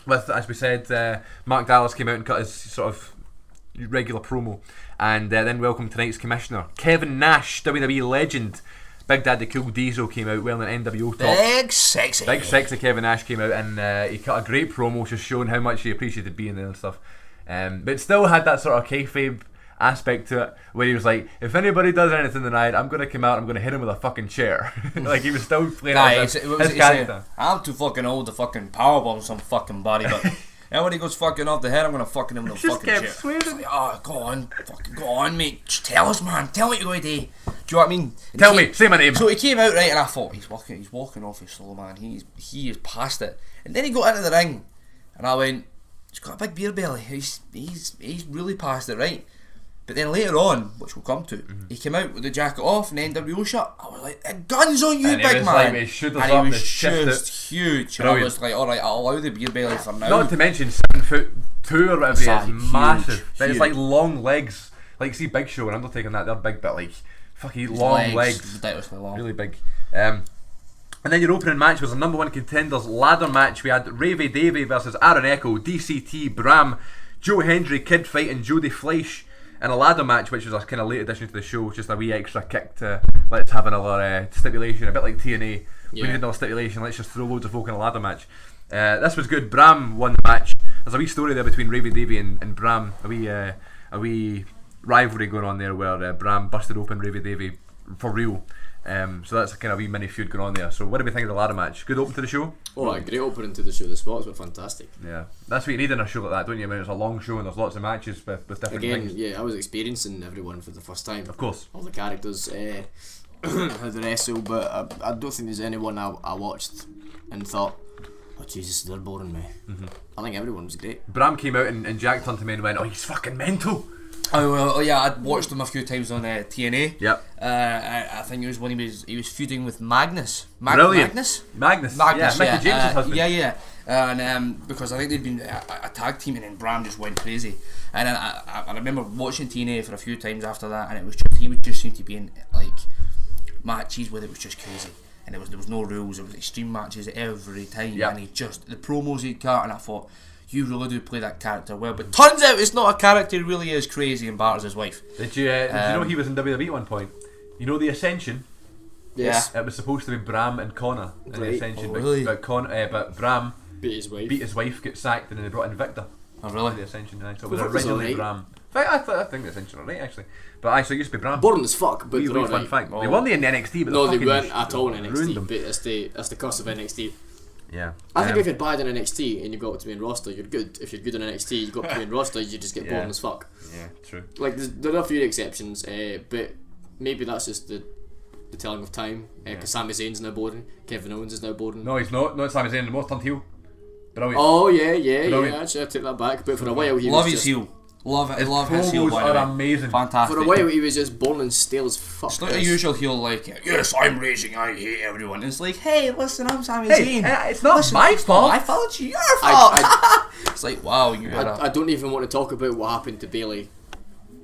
with, as we said, Mark Dallas came out and cut his sort of regular promo, and then welcomed tonight's commissioner, Kevin Nash, WWE legend. Big Daddy Cool Diesel came out wearing an NWO top. Big sexy Kevin Nash came out, and he cut a great promo just showing how much he appreciated being there and stuff. But it still had that sort of kayfabe aspect to it, where he was like, if anybody does anything tonight, I'm going to come out, I'm going to hit him with a fucking chair. Like, he was still playing his character. I'm too fucking old to fucking powerbomb some fucking body, but and when he goes fucking off the head, I'm going to fucking him with a fucking chair. Just kept swearing. Oh, go on, mate. Just tell us, man. Tell me what you're going to do. Do you know what I mean? Tell me, say my name. So he came out, right, and I thought, he's walking off his slow, man. He is past it. And then he got into the ring, and I went, he's got a big beer belly. He's really past it, right? But then later on, which we'll come to, he came out with the jacket off and the NWO shirt. I was like, guns on you, and big man! Like, and he was just huge. And I was like, alright, I'll allow the beer belly for now. Not to mention 7'2" or whatever he is, massive. But it's like long legs. Like, see Big Show and Undertaker and that, they're big, but like, fucking long legs. Ridiculously long. Really big. And then your opening match was a number one contenders ladder match. We had Ravy Davey versus Aaron Echo, DCT, Bram, Joe Hendry, Kid Fight, and Jody Fleisch. And a ladder match, which was a kind of late addition to the show, just a wee extra kick to let's have another stipulation, a bit like TNA. We needed another stipulation, let's just throw loads of folk in a ladder match. This was good. Bram won the match. There's a wee story there between Ravy Davey and Bram, a wee rivalry going on there where Bram busted open Ravy Davey for real. So that's a kind of wee mini feud going on there. So what do we think of the ladder match? Good open to the show? Oh, a great opening to the show. The spots were fantastic. Yeah, that's what you need in a show like that, don't you? I mean, it's a long show and there's lots of matches with different things. Yeah, I was experiencing everyone for the first time. Of course. All the characters, how they wrestle, but I don't think there's anyone I watched and thought, oh Jesus, they're boring me. I think everyone was great. Bram came out and Jack turned to me and went, oh, he's fucking mental. Oh yeah, I'd watched him a few times on TNA. Yep. I think it was when he was feuding with Magnus. Brilliant. Magnus. Yeah, Mickey James' husband. Yeah. And because I think they'd been a tag team, and then Bram just went crazy. And then I remember watching TNA for a few times after that, and it was just, he would just seem to be in like matches where it was just crazy, and there was no rules. It was extreme matches every time, and he just, the promos he'd cut, and I thought, you really do play that character well. But turns out it's not a character. He really is crazy and batters his wife. Did you know he was in WWE at one point? You know the Ascension? Yes. It was supposed to be Bram and Connor in the Ascension, really? but Bram beat his wife, get sacked, and then they brought in Victor. Oh really? The Ascension, so it Well, was Victor's originally alright. Bram. I think the Ascension are right actually, but so it used to be Bram. Boring as fuck, but Wee they're fun alright. fact. They won the NXT, but No, they fucking weren't at all in ruined NXT. them. But that's the curse of NXT. Yeah, I think if you're bad in NXT and you got to be in roster, you're good. If you're good in NXT, you got to be in roster, you just get boring as fuck. Yeah, true. Like there are a few exceptions, but maybe that's just the telling of time. Because Sami Zayn's now boring, Kevin Owens is now boring. No, he's not. Not Sami Zayn anymore. Turned heel. Brilliant. Oh yeah. Brilliant. Actually, I take that back. But for a while, he Love was his just, heel. Love it. I love his promos heel. By the are way. amazing. Fantastic. For a while, he was just boring and stale as fuck. It's not a usual heel like, yes, I'm raging, I hate everyone. It's like, hey, listen, I'm Sami Hey, Zayn. it's not Listen, my it's fault. not my fault, it's your fault. It's like, wow, I don't even want to talk about what happened to Bayley.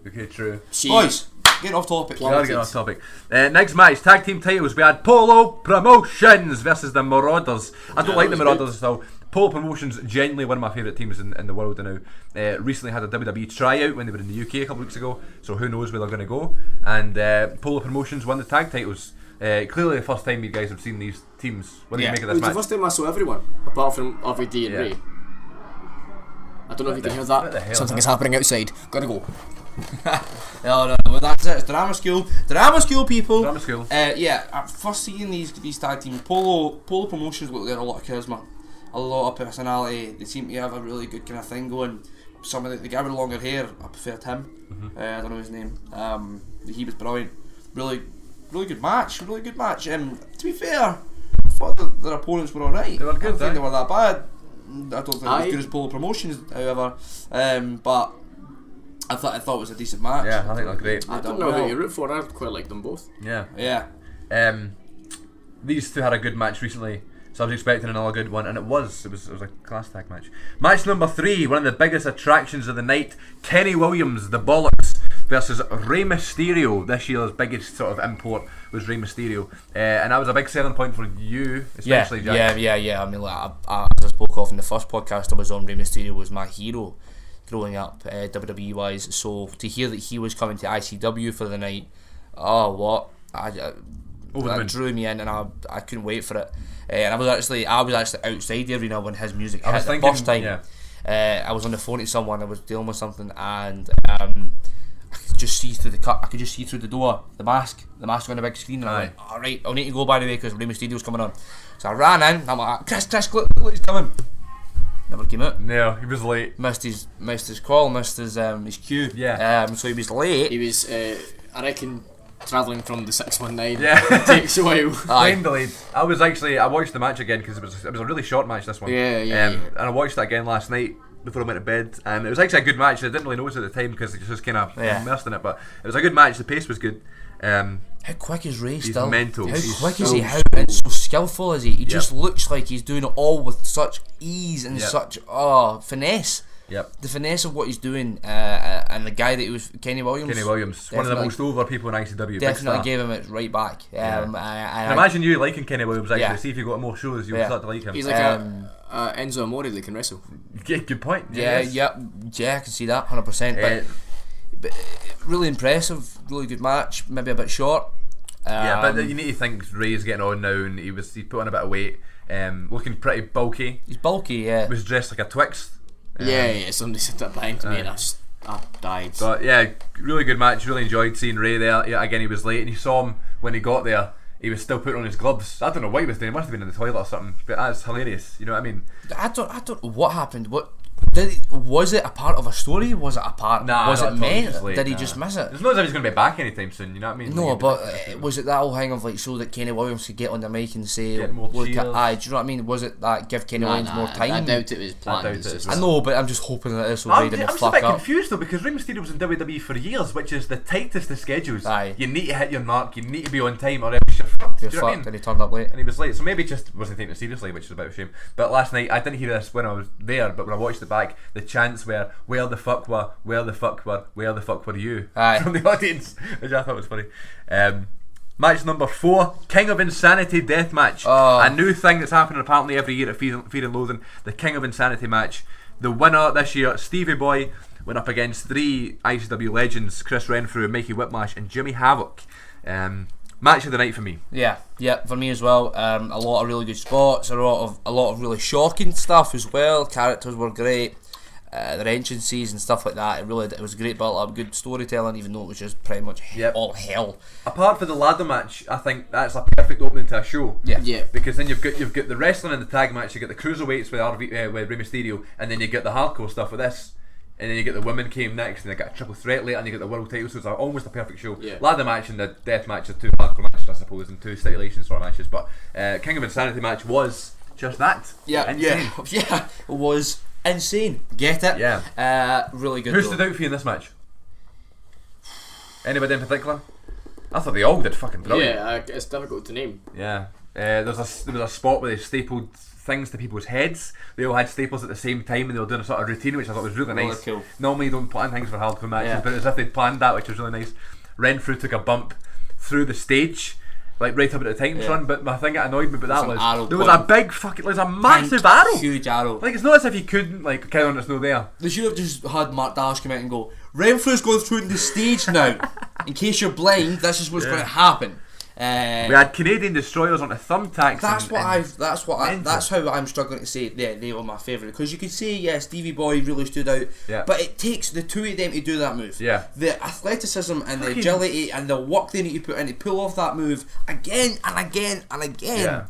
Okay, true. Boys, get off topic. We gotta get off topic. Next match, tag team titles. We had Polo Promotions versus the Marauders. I don't like the Marauders though. Polo Promotions, genuinely one of my favourite teams in the world now. Recently had a WWE tryout when they were in the UK a couple weeks ago, so who knows where they're going to go. And Polo Promotions won the tag titles. Clearly the first time you guys have seen these teams. What do you make of It this was match? the first time I saw everyone, apart from RVD and Ray. I don't know if you can hear what the that. hell Something is is happening outside. Gotta go. No, well, that's it. It's drama school, people. Drama school. First seeing these tag teams, Polo Promotions look like a lot of charisma, a lot of personality. They seem to have a really good kind of thing going. Some of the guy with longer hair, I preferred him. I don't know his name. He was brilliant. Really good match. To be fair, I thought their opponents were alright. They were good, I don't think eh? they were that bad. I don't think they were as good as Polo Promotions, however. But I thought it was a decent match. Yeah, I think they're great. I don't know who you root for. I quite like them both. Yeah. These two had a good match recently, so I was expecting another good one, and it was a class tag match. Match number 3, one of the biggest attractions of the night, Kenny Williams, the Bollocks, versus Rey Mysterio. This year's biggest sort of import was Rey Mysterio, and that was a big selling point for you, especially Jack. Yeah. I mean, like, as I spoke of in the first podcast I was on, Rey Mysterio was my hero growing up, WWE wise. So to hear that he was coming to ICW for the night, that drew me in, and I couldn't wait for it. And I was actually outside the arena when his music hit the first time. Yeah. I was on the phone to someone. I was dealing with something, and I could just see through the cut. I could just see through the door. The mask on the big screen. And I went, all right, I'll need to go by the way because Rey Mysterio's coming on. So I ran in. I'm like, Chris, look, he's coming. Never came out. No, he was late. Missed his call. Missed his cue. Yeah. So he was late. He was, I reckon, travelling from the 619. Yeah. It takes a while. Time delayed. I watched the match again because it was a really short match, this one. Yeah. And I watched it again last night before I went to bed, and it was actually a good match. I didn't really notice at the time because it just kind of immersed in it, but it was a good match. The pace was good. How quick is Ray still? He's mental. How He's quick is so he? And so skillful is he? He just looks like he's doing it all with such ease and such finesse. Yep. The finesse of what he's doing, and the guy that he was, Kenny Williams, one of the most over people in ICW. definitely gave him it right back. Imagine you liking Kenny Williams actually. See if you got more shows, you'll start to like him. He's like a Enzo Amore that can wrestle. Good point. I can see that 100%. But really impressive, really good match. Maybe a bit short. But you need to think Ray's getting on now, and he put on a bit of weight, looking pretty bulky. He's bulky, yeah. He was dressed like a Twix. Somebody said that behind me and I died. But yeah, really good match. Really enjoyed seeing Ray there. Yeah, again, he was late, and you saw him when he got there. He was still putting on his gloves. I don't know what he was doing. He must have been in the toilet or something. But that's hilarious. You know what I mean? I don't know what happened. Was it a part of a story? Was it a part? Was it meant? Did he just miss it? There's no as if he's going to be back anytime soon. You know what I mean? No, but was it that whole thing of like so that Kenny Williams could get on the mic and say, Get more "Look, cheers. do you know what I mean? Was it that give Kenny Williams more time?" I doubt it was planned. I doubt it. I know, but I'm just hoping that this will I'm ride him the just a fuck bit up. confused though, because Rey Mysterio was in WWE for years, which is the tightest of schedules. Aye. You need to hit your mark. You need to be on time, or else you're fucked. You're Do you know what I fucked, mean? and he turned up late. And he was late, so maybe he just wasn't taking it seriously, which is a bit of a shame. But last night, I didn't hear this when I was there, but when I watched it back, the chants were, "Where the fuck were, where the fuck were, where the fuck were you?" Aye. From the audience, which I thought was funny. Match number 4, King of Insanity Death Match. A new thing that's happening apparently every year at Fear and Loathing, the King of Insanity match. The winner this year, Stevie Boy, went up against 3 ICW legends, Chris Renfrew, Mikey Whiplash and Jimmy Havoc. Match of the night for me. Yeah, for me as well. A lot of really good spots, a lot of really shocking stuff as well. Characters were great, their entrances and stuff like that. It was a great build up, good storytelling, even though it was just pretty much all hell. Apart from the ladder match, I think that's a perfect opening to a show. Yeah. Because then you've got the wrestling and the tag match, you get the cruiserweights with Rey Mysterio, and then you get the hardcore stuff with this. And then you get the women came next, and they got a triple threat later, and you get the world title, so it's almost a perfect show. Yeah. Ladder match and the death match are 2 hardcore matches, I suppose, and 2 stipulation sort of matches. But King of Insanity match was just that. Insane. It was insane. Get it? Yeah. Really good. Who stood out for you in this match? Anybody in particular? I thought they all did fucking brilliant. Yeah, it's difficult to name. Yeah. There was a spot where they stapled things to people's heads. They all had staples at the same time, and they were doing a sort of routine, which I thought was really nice. Cool. Normally you don't plan things for hardcore matches, but it was as if they'd planned that, which was really nice. Renfrew took a bump through the stage, like right up at the Titans run, but my thing that annoyed me about that was there was a big fucking, there's a massive arrow. Huge arrow. Like, it's not as if he couldn't, like, carry on, it's no there. They should have just had Mark Dash come out and go, Renfrew's going through the stage now. In case you're blind, this is what's going to happen. We had Canadian destroyers on the thumbtacks. That's how I'm struggling to say they were my favourite, because you could say yes, Stevie Boy really stood out, but it takes the two of them to do that move. The athleticism and the agility and the work they need to put in to pull off that move again and again and again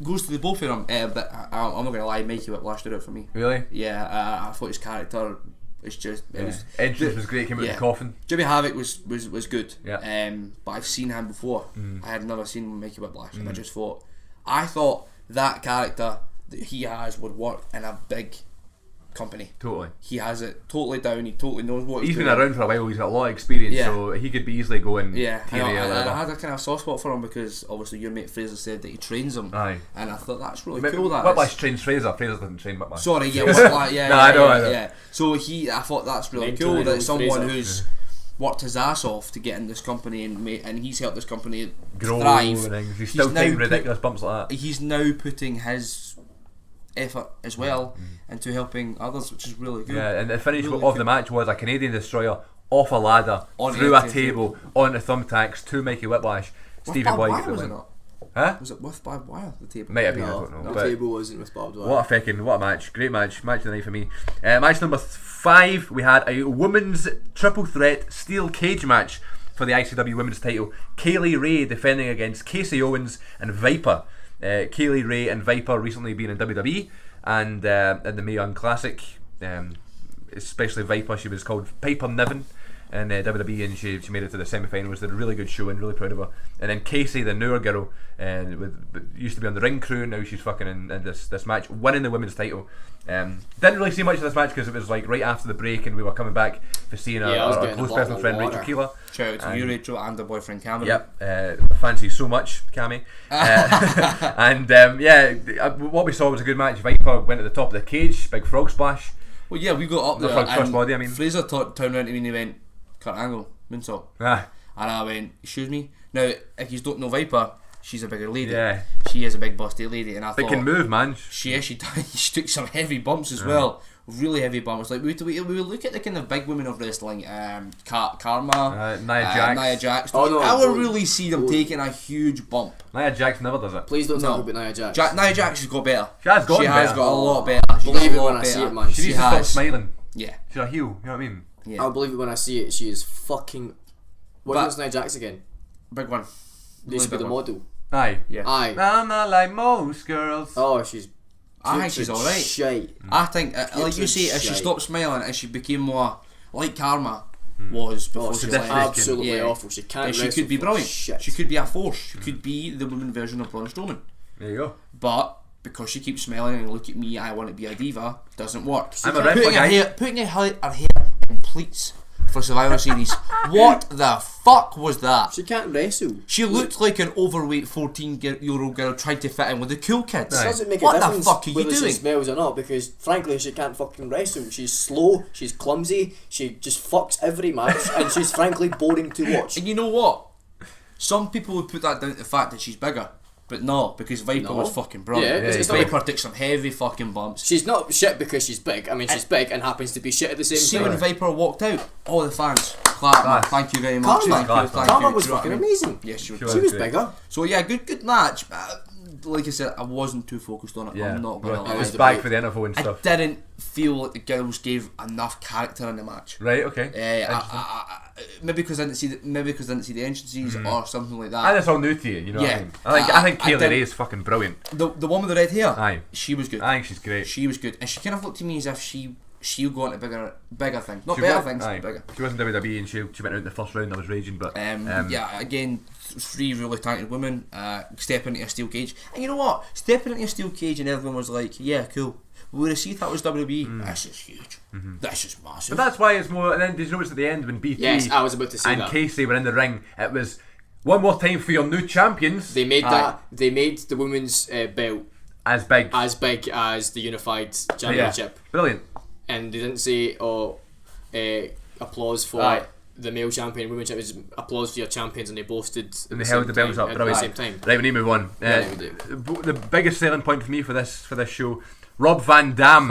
goes to the both of them. But I'm not gonna lie, Mikey Whiplash stood out for me. Really? Yeah, I thought his character. It's just entrance was great. Came out of the coffin. Jimmy Havoc was good. Yeah. But I've seen him before. I had never seen Mikey Whiplash, and I thought that character that he has would work in a big company. Totally. He has it totally down. He totally knows what he's doing. been around for a while. He's got a lot of experience, so he could be easily going. Yeah, TV I had a kind of soft spot for him because obviously your mate Fraser said that he trains him. Aye. And I thought that's really cool. Whiplash trains Fraser. Fraser doesn't train Whiplash. Sorry, Whiplash. Yeah. I know. Yeah. So I thought that's really cool that someone who's worked his ass off to get in this company and he's helped this company grow thrive. And he's still taking ridiculous bumps like that. He's now putting his effort as well into helping others, which is really good. Yeah, and the finish of the match was a Canadian destroyer off a ladder, through a table, onto thumbtacks to Mikey Whiplash. Stevie Boy was it not? Huh? Was it with barbed wire, the table? Might have been, I don't know. The table wasn't with barbed wire. What a match. Great match of the night for me. Match number 5, we had a women's triple threat steel cage match for the ICW women's title. Kaylee Ray defending against Casey Owens and Viper. Kaylee Ray and Viper recently been in WWE and in the Mae Young Classic, especially Viper. She was called Piper Niven in WWE, and she made it to the semi-finals. Did a really good show and really proud of her. And then Casey, the newer girl, used to be on the ring crew, now she's fucking in this match, winning the women's title. Didn't really see much of this match because it was like right after the break and we were coming back for seeing our close personal friend Rachel Keeler. Shout out to you, Rachel, and the boyfriend Cameron. Yep, fancy so much, Cammy. What we saw was a good match. Viper went at the top of the cage, big frog splash. Well, yeah, we got up The there frog and first body, I mean. Fraser turned around to me and he went, Kurt Angle, moonsault. Ah. And I went, excuse me? Now, if you don't know Viper, she's a bigger lady. Yeah. She is a big busty lady, and I thought... They can move, man. She took some heavy bumps as well. Really heavy bumps. Like we look at the kind of big women of wrestling, Karma, Nia Jax. Oh, no, I would really see them taking a huge bump. Nia Jax never does it. Please don't talk about Nia Jax. Nia Jax has got better. She has got a lot better. Believe it when I see it, man. She needs to stop smiling. Yeah. She's a heel, you know what I mean? Yeah. I'll believe it when I see it. She is fucking... What's Nia Jax again? Big one. They used to be the model. Aye. Yeah. Aye. I'm not like most girls. Oh, she's... I think she's alright. Shite. I think, like you say, if she stopped smiling and she became more like Karma was before she left. Absolutely awful. She can't and she could be brilliant. Shit. She could be a force. She could be the woman version of Braun Strowman. There you go. But because she keeps smiling and look at me, I want to be a diva, doesn't work. I'm a red flag. Putting her hair in pleats for Survivor Series. What the fuck was that? She can't wrestle. She looked like an overweight 14-year-old girl trying to fit in with the cool kids. It doesn't make a what difference the fuck are you whether doing? she smells or not, because frankly she can't fucking wrestle. She's slow, she's clumsy, she just fucks every match, and she's frankly boring to watch. And you know what? Some people would put that down to the fact that she's bigger. But no, because Viper was fucking brilliant. Yeah, it's not Viper took some heavy fucking bumps. She's not shit because she's big. I mean, she's big and happens to be shit at the same See time. when Viper walked out, all the fans clapped, man. Thank you very much. Karma was fucking amazing. Yes, she was. She was bigger. So yeah, good match. Like I said, I wasn't too focused on it. Yeah, I'm not gonna lie. it was back for the interval and stuff. I didn't feel like the girls gave enough character in the match. Right, okay. Maybe because I didn't see the entrances or something like that. And it's all new to you, you know what I mean? I think Kaylee Ray is fucking brilliant. The one with the red hair, Aye. she was good. I think she's great. She was good, and she kind of looked to me as if she'll go into bigger things, not She better was- things, aye. but bigger. She wasn't WWE and she went out in the first round. I was raging, but Yeah, again, 3 really talented women step into a steel cage, and you know what? Stepping into a steel cage, and everyone was like, "Yeah, cool." But whereas see if that was WWE, this is huge. This is massive. But that's why it's more. And then did you notice at the end when BT Yes, I was about to say and that. Casey were in the ring, it was one more time for your new champions. They made They made the women's belt as big as the unified championship, brilliant. and they didn't say applause for the male champion, women's champion. It was applause for your champions, and they both stood And they held the belts up at brilliant. the same time. Right, we need to move on. Yeah, we do. The biggest selling point for me for this show, Rob Van Dam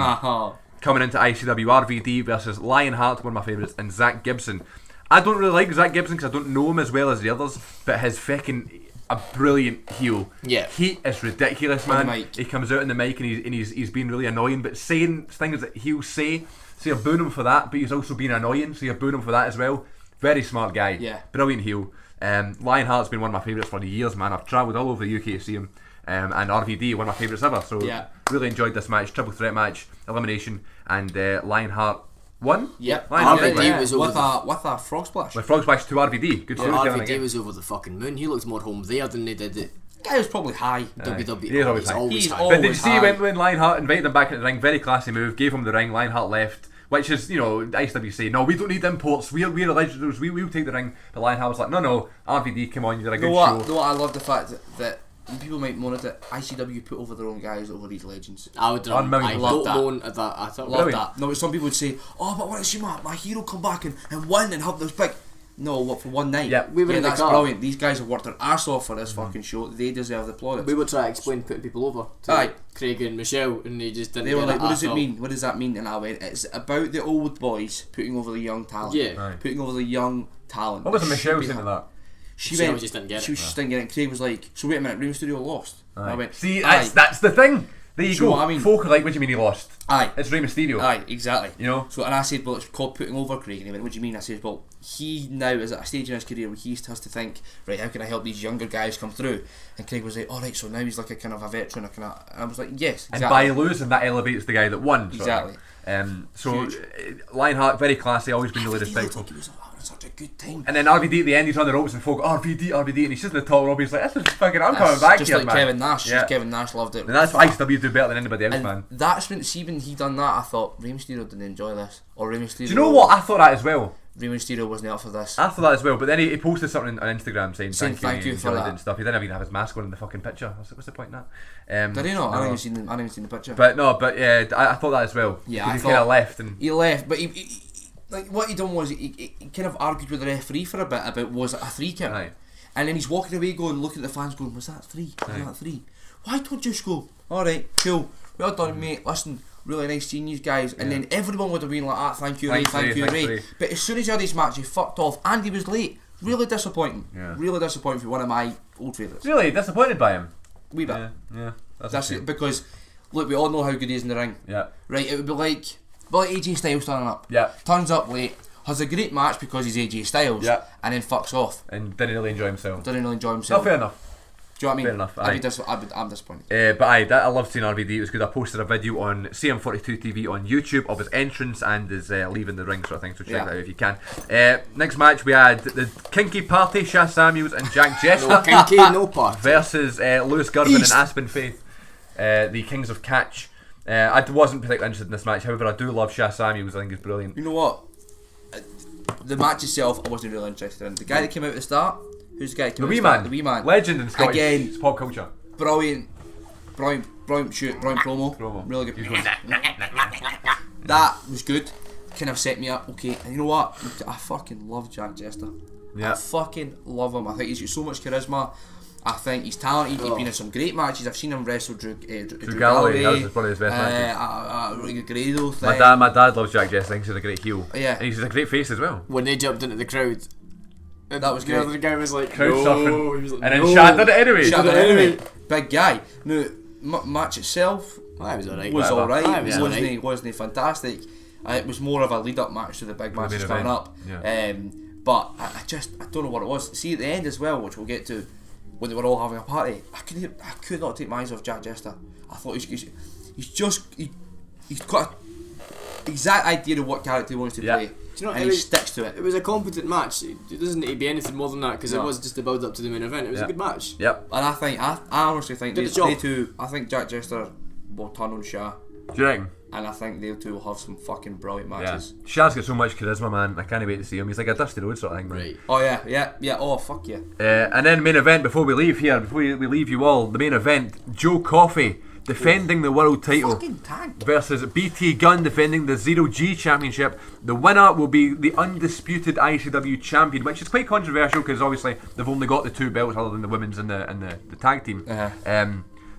coming into ICW, RVD versus Lionheart, one of my favourites, and Zach Gibson. I don't really like Zach Gibson because I don't know him as well as the others, but his fucking a brilliant heel. Yeah. He is ridiculous, On the man. mic. He comes out in the mic and he's being really annoying, but saying things that he'll say, so you're booing him for that, but he's also being annoying, so you're booing him for that as well. Very smart guy. Yeah. Brilliant heel. Lionheart's been one of my favourites for the years, man. I've travelled all over the UK to see him. And RVD, one of my favourites ever. So Yeah. really enjoyed this match, triple threat match, elimination, and Lionheart won. Yep. Lionheart RVD won, right? was over with a frog splash. With frog splash to RVD. Good storytelling RVD again. was over the fucking moon. He looked more home there than they did at Guy was probably high. WWE. He is always He's high. always He's high. always But did you see high. when Lionheart invited him back into the ring? Very classy move. Gave him the ring. Lionheart left. Which is, you know, ICW say, no, we don't need imports. We're originals. We'll take the ring. But Lionheart was like, no, RVD, come on, you did a good show. I love the fact that people might moan at it. ICW put over their own guys over these legends. I would. Unbelievable. I Love don't that. moan at that. I thought. Love Brilliant. that. No, but some people would say, "Oh, but I want to see my hero come back and win and have this big." No, what for one night? Yeah. We were in the that's car. brilliant. These guys have worked their arse off for this fucking show. They deserve the plaudits. We were trying to explain putting people over to Aye. Craig and Michelle, and they just didn't. They were get like, it "What does at it all. mean? What does that mean?" And I went, "It's about the old boys putting over the young talent. Yeah. Aye. Putting over the young talent." What was It the should Michelle be saying to ha- that? She Michelle went. just didn't get it. She just didn't get it. Craig was like, "So wait a minute, Room Studio lost." I went, See, "Aye, that's the thing. There you So go. what I mean- Folk are like, what do you mean he lost? aye." It's Rey Mysterio. Aye, exactly. You know? So, and I said, well, it's called putting over Craig. And he went, what do you mean? I said, well, he now is at a stage in his career where he has to think, right, how can I help these younger guys come through? And Craig was like, alright, so now he's like a kind of a veteran. And I was like, yes, And exactly. by losing, that elevates the guy that won. sort of. Exactly. So Huge. Lionheart, very classy, always been really He looked respectful. like he was having such a good time. And then RVD at the end, he's on the ropes and folk, RVD, and he's sitting in the top rope. He's like, this is fucking, I'm coming back just here, like man. Kevin Nash. Yeah. Just Kevin Nash loved it. And that's why ICW do better than anybody else, And man. that's when, see, when he done that, I thought, Rey Mysterio didn't enjoy this. Or Rey Mysterio... Do you know what? I thought that as well. Rey Mysterio wasn't up for this. I thought that as well, but then he posted something on Instagram saying Saying thank you for enjoyed it that. and stuff. He didn't even have his mask on in the fucking picture. What's the point in that? Did he not? no. I haven't even seen the picture. But yeah, I thought that as well. Yeah, 'Cause I he thought- kind of left and He left, but he like what he done was he kind of argued with the referee for a bit about was it a 3 count, Aye. and then he's walking away going looking at the fans going, was that 3? Was that 3? Why don't you just go, alright, cool, well done mate, listen, really nice seeing you guys, and then everyone would have been like, thank you Ray, Thanks, thank you Ray. Ray. But as soon as he had his match he fucked off and he was late. Really disappointing. Yeah. Really disappointing for one of my old favourites. really disappointed by him. Wee bit. Yeah, that's That's a it, shame. because look, we all know how good he is in the ring. Yeah, Right, it would be like AJ Styles turning up. yeah, Turns up late, has a great match because he's AJ Styles, Yeah. and then fucks off. and didn't really enjoy himself. Doesn't really enjoy No, himself. fair enough. Do you know what I mean? fair enough, aye. I'm disappointed. But I love seeing RVD. It was good. I posted a video on CM42 TV on YouTube of his entrance and his leaving the ring sort of thing. So check Yeah. that out if you can. Next match we had the Kinky Party, Shaz Samuels and Jack Jester No kinky, no part. versus Lewis Girvin East. and Aspen Faith, the Kings of Catch. I wasn't particularly interested in this match. However, I do love Shaz Samuels. I think he's brilliant. You know what? The match itself, I wasn't really interested in. The guy that came out at the start, who's the guy that The came wee out at the start? man, The wee man. legend in Scottish Again. pop culture. Brilliant shoot, brilliant promo. Promo. Really good. He's good. That was good. Kind of set me up. Okay, and you know what? I fucking love Jack Jester. Yeah. I fucking love him. I think he's got so much charisma. I think he's talented. He's been in some great matches. I've seen him wrestle Drew Galloway. That was probably his best match. Grado thing. My dad loves Jack Jester. I think he's a great heel. Yeah. And he's a great face as well. When they jumped into the crowd, that was great. The guy was like, Crowd no. surfing. He was like, And then no. Shad did it anyway. Shad did it anyway. Big guy. No, match itself That was alright. was alright. It was Wasn't fantastic. It was more of a lead up match to the big matches coming up. Yeah. But I don't know what it was. See at the end as well, which we'll get to, when they were all having a party, I could not take my eyes off Jack Jester. I thought he's got a exact idea of what character he wants to play. Do you know, and he sticks to it. It was a competent match. It doesn't need to be anything more than that because it was just the build up to the main event. It was a good match. Yep. And I honestly think Did the job. they two. I think Jack Jester will turn on Shah, Do you reckon? and I think they two will have some fucking brilliant matches. Yeah. Shah's got so much charisma, man. I can't wait to see him. He's like a Dusty Rhodes sort of thing, man. Right. Oh yeah. Oh fuck yeah. And then main event, before we leave here, before we leave you all, the main event, Joe Coffey defending the world title Fucking tank. versus BT Gunn defending the 0G championship. The winner will be the undisputed ICW champion, which is quite controversial because obviously they've only got the 2 belts other than the women's and the tag team.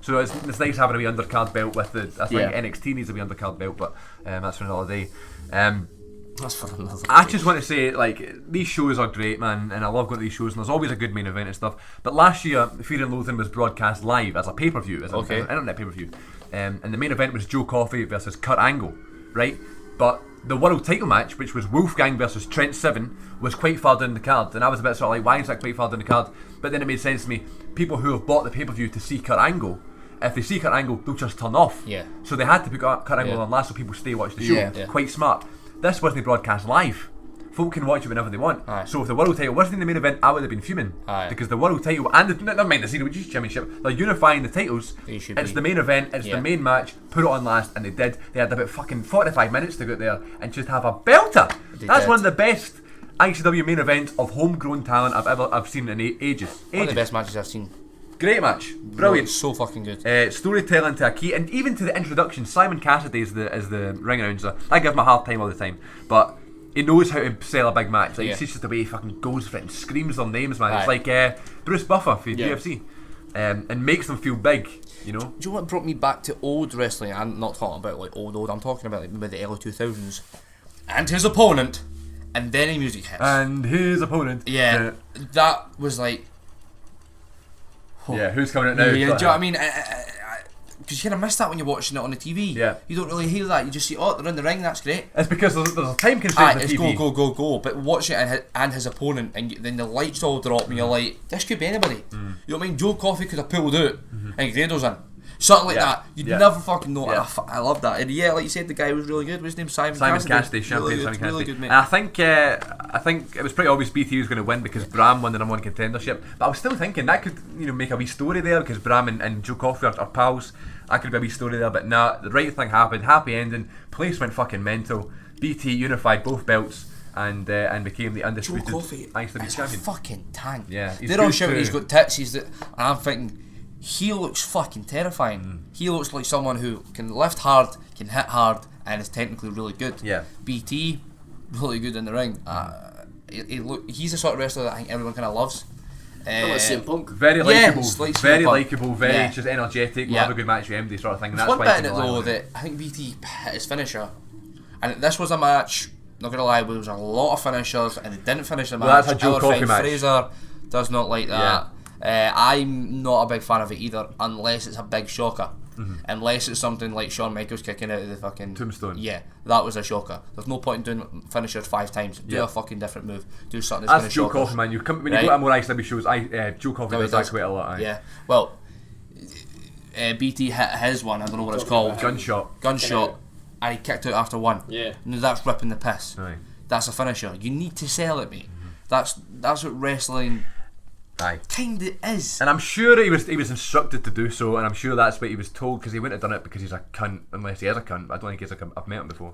So it's nice having a wee undercard belt with the. I think NXT needs a wee undercard belt, but that's for another day. That's for another day. I just want to say, like, these shows are great, man, and I love going to these shows, and there's always a good main event and stuff. But last year, Fear and Loathing was broadcast live as a pay-per-view, as an internet pay-per-view. And the main event was Joe Coffey versus Kurt Angle, right? But the world title match, which was Wolfgang versus Trent Seven, was quite far down the card, and I was a bit sort of like, why is that quite far down the card? But then it made sense to me. People who have bought the pay-per-view to see Kurt Angle, if they see Kurt Angle, they'll just turn off. Yeah. So they had to put Kurt Angle on last so people stay watch the show. Yeah. Quite smart. This wasn't broadcast live. Folk can watch it whenever they want. Aye. So if the world title wasn't in the main event, I would have been fuming. Aye. Because the world title and never mind the CWG championship, they're unifying the titles. It's the main event, it's the main match, put it on last, and they did. They had about fucking 45 minutes to go there and just have a belter. That's one of the best ICW main events of homegrown talent I've seen in ages. One of the best matches I've seen. Great match, brilliant. So fucking good. Storytelling to a key, and even to the introduction. Simon Cassidy is the ring announcer. I give him a hard time all the time, but he knows how to sell a big match. Like, it's just the way he fucking goes for it and screams their names, man. It's like Bruce Buffer for UFC, and makes them feel big. You know. Do you know what brought me back to old wrestling? I'm not talking about like old. I'm talking about like maybe the early 2000s. And his opponent, and then the music hits. And his opponent. Yeah, that was like. Yeah, who's coming out now? Do you know what I mean? Because you kind of miss that when you're watching it on the TV. Yeah. You don't really hear that. You just see, oh, they're in the ring. That's great. It's because there's a time constraint on It's TV. go. But watch it and his opponent, and then the lights all drop, and you're like, this could be anybody. You know what I mean? Joe Coffey could have pulled out, and Grado's in. Something like that. You'd never fucking know. Yeah. I love that. And like you said, the guy was really good. What's his name? Simon Cassidy, champion Simon Cassidy. Really good, mate. And I think it was pretty obvious BT was going to win because Bram won the number 1 contendership. But I was still thinking that could make a wee story there because Bram and Joe Coffey are pals. That could be a wee story there. But nah, the right thing happened. Happy ending. Place went fucking mental. BT unified both belts and became the undisputed Joe Coffey ICW is champion. a fucking tank. Yeah, they're all shouting he's got tits. And I'm thinking. He looks fucking terrifying. He looks like someone who can lift hard, can hit hard, and is technically really good. Yeah. BT, really good in the ring. He's the sort of wrestler that I think everyone kind of loves. Like CM Punk. Very likeable, like very CM Punk. likeable, very just energetic. We'll have a good match with MD sort of thing. And There's that's one why bit in it though that I think BT hit his finisher, and this was a match. Not gonna lie, there was a lot of finishers, and it didn't finish the match. Well, that's a Joe Our Coffey friend match. Fraser does not like that. I'm not a big fan of it either, unless it's a big shocker. Unless it's something like Shawn Michaels kicking out of the fucking Tombstone. Yeah, that was a shocker. There's no point in doing finishers 5 times. Do a fucking different move. Do something that's That's gonna Joe shock us. Coffey, man. When you go to more ICW shows, Joe Coffey does that quite a lot. Yeah. Well, BT hit his one. I don't know what it's called. Gunshot. And he kicked out after 1. Yeah. No, that's ripping the piss. Aye. That's a finisher. You need to sell it, mate. That's what wrestling kinda is. And I'm sure he was instructed to do so, and I'm sure that's what he was told because he wouldn't have done it because he's a cunt, unless he is a cunt. I don't think he's a cunt. I've met him before,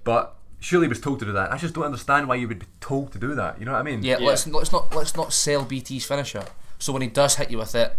but surely he was told to do that. I just don't understand why you would be told to do that. You know what I mean? Yeah. Let's not sell BT's finisher. So when he does hit you with it,